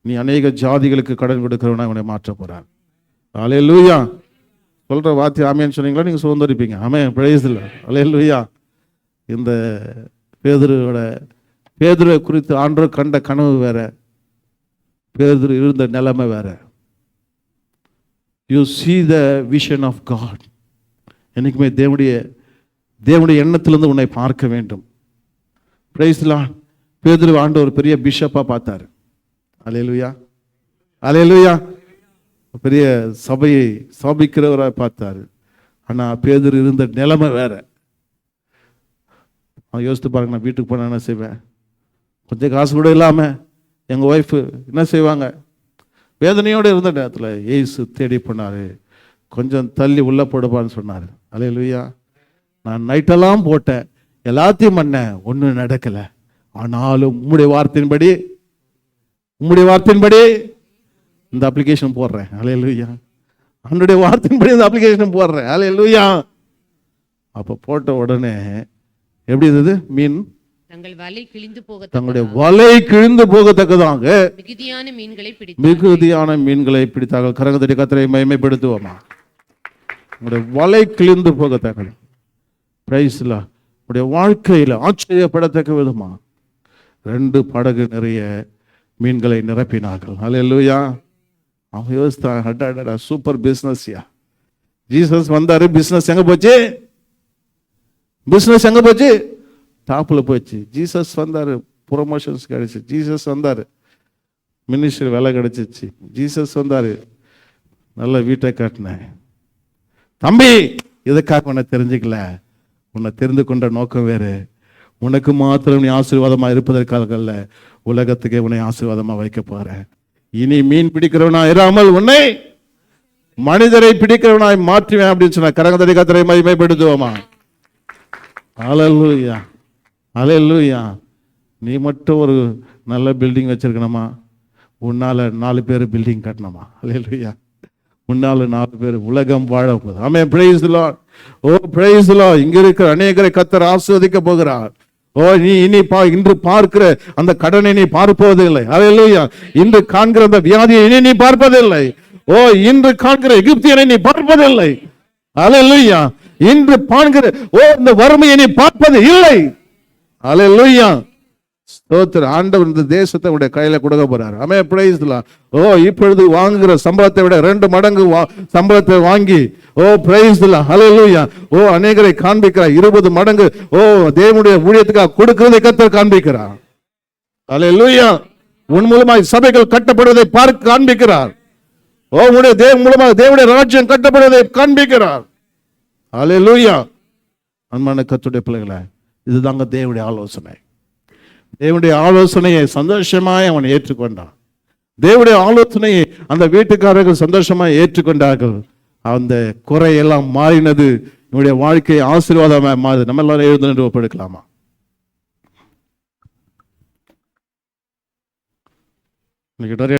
S1: நீ அநேக ஜாதிகளுக்கு கடன் கொடுக்கிறவனா உன்னை மாற்ற போறார். அல்லேலூயா. சொல்ற வார்த்தை ஆமேன்னு சொன்னீங்களா, நீங்க சுதந்திரிப்பீங்க. ஆமென், பிரைஸ் தி லார்ட். அல்லேலூயா. இந்த பேதுருவை குறித்து ஆண்டவர் கண்ட கனவு வேற, பேதுரு இருந்த நிலைமை வேற. You see the vision of God. என்னைக்குமே தேவனுடைய எண்ணத்திலிருந்து உன்னை பார்க்க வேண்டும். Price the Lord. பேதுரு ஆண்டவர் ஒரு பெரிய பிஷப்பா பார்த்தாரு. அல்லேலூயா, அல்லேலூயா. பெரிய சபையை ஸ்தாபிக்கிறவராக பார்த்தாரு. ஆனா பேதுரு இருந்த நிலைமை வேற. யோசித்து பாருங்க, நான் வீட்டுக்கு போனா என்ன செய்வேன், கொஞ்சம் காசு கூட இல்லாம எங்க ஒய்ஃபு என்ன செய்வாங்க, வேதனையோடு இருந்த நேரத்தில் ஏசு தேடி போனாரு, கொஞ்சம் தள்ளி உள்ள போடுப்பான்னு சொன்னார். அல்லேலூயா. நான் நைட்டெல்லாம் போட்டேன், எல்லாத்தையும் பண்ணேன், ஒன்றும் நடக்கலை. ஆனாலும் உம்முடைய வார்த்தையின்படி இந்த அப்ளிகேஷன் போடுறேன். அல்லேலூயா. அவனுடைய வார்த்தையின்படி இந்த அப்ளிகேஷன் போடுறேன். அல்லேலூயா. அப்போ போட்ட உடனே எப்படி இருந்தது, மீன்
S2: தங்களுடைய
S1: வலை கிழிந்து போகத்தக்கதாக
S2: மிகுதியான
S1: மீன்களை பிடித்தார்கள். கரகத்தடி கர்த்தரை மகிமைப்படுத்துவோமா. உங்களுடைய வலை கிழிந்து போகத்தக்க, பிரைஸ் தி லார்ட். உங்களுடைய வாழ்க்கையில் ஆச்சரியப்படத்தக்க விதமா 2 படகு நிறைய மீன்களை நிரப்பினார்கள். அல்லேலூயா. அவன் யோசித்தான், சூப்பர் பிஸ்னஸ்யா. ஜீசஸ் வந்தாரு, பிஸ்னஸ் எங்க போச்சு, பிஸ்னஸ் எங்க போச்சு, டாப்ல போச்சு. ஜீசஸ் வந்தாரு, ப்ரொமோஷன்ஸ் கிடைச்சு. ஜீசஸ் வந்தாரு, மினிஸ்ட்ரி வேலை கிடைச்சிச்சு. ஜீசஸ் வந்தாரு, நல்ல வீட்டை காட்டினேன். தம்பி, இதுக்காக உன்னை தெரிஞ்சுக்கல, உன்னை தெரிந்து கொண்ட நோக்கம் வேறு. உனக்கு மாத்திரம் நீ ஆசீர்வாதமா இருப்பதற்காக அல்ல, உலகத்துக்கே உன்னை ஆசீர்வாதமா வைக்க போறேன். இனி மீன் பிடிக்கிறவனா இராமல் உன்னை மனிதரை பிடிக்கிறவனாய் மாற்றுவேன் அப்படின்னு சொன்ன. கரகத்தடி கர்த்தரை மகிமைப்படுத்துவோமா. அல்லேலூயா, அல்லேலூயா. நீ மட்டும் ஒரு நல்ல பில்டிங் வச்சிருக்கணுமா, உன்னால 4 பேர் பில்டிங் கட்டணுமா. அல்லேலூயா. உன்னால 4 பேர் உலகம் வாழ போகுது. ஆமென், praise the Lord. Oh praise the Lord. இங்க இருக்கிற அநேகரை கர்த்தர் ஆசீர்வதிக்க போகிறார். ஓ, நீ இன்று பார்க்கிற அந்த கடனை நீ பார்ப்பதில்லை. அல்லேலூயா. இன்று காண்கிற அந்த வியாதியை இனி நீ பார்ப்பதில்லை. ஓ, இன்று காண்கிற எகிப்தியனை நீ பார்ப்பதில்லை. அல்லேலூயா. இன்று பார்க்கிற இந்த வறுமையை நீ பார்ப்பது இல்லை. அல்லேலூயா. ஸ்தோத்திரம். ஆண்டவர் இந்த தேசத்தை உடைய கையில கொடுக்க போறாரு. ஆமென், பிரைஸ் தி லார்ட். ஓ, இப்பொழுது வாங்குகிற சம்பளத்தை விட 2 மடங்கு சம்பளத்தை வாங்கி, ஓ பிரைஸ் தி லார்ட், ஹல்லேலூயா. ஓ, அநேகரை காண்பிக்கிறார். 20 மடங்கு தேவனுடைய ஊழியத்துக்காக கொடுக்கிறதை கர்த்தர் காண்பிக்கிறார். ஹல்லேலூயா. உன் மூலமாய் சபைகள் கட்டப்படுவதை பார்க்க காண்பிக்கிறார். ஓ, உடைய தேவன் மூலமாக தேவனுடைய ராஜ்யம் கட்டப்படுவதை காண்பிக்கிறார். ஹல்லேலூயா. அன்பான கர்த்தருடைய பிள்ளைகளை, இதுதாங்க தேவனுடைய ஆலோசனை. தேவனுடைய ஆலோசனையை சந்தோஷமாய் அவன் ஏற்றுக்கொண்டான். தேவனுடைய ஆலோசனையை அந்த வீட்டுக்காரர்கள் சந்தோஷமாய் ஏற்றுக்கொண்டார்கள். அந்த குறையெல்லாம் மாறினது. இவனுடைய வாழ்க்கை ஆசீர்வாதமாக மாறுது. நம்ம எல்லாரும் எழுந்து நின்று ஒப்பெடுக்கலாமா? இன்னைக்கு நிறைய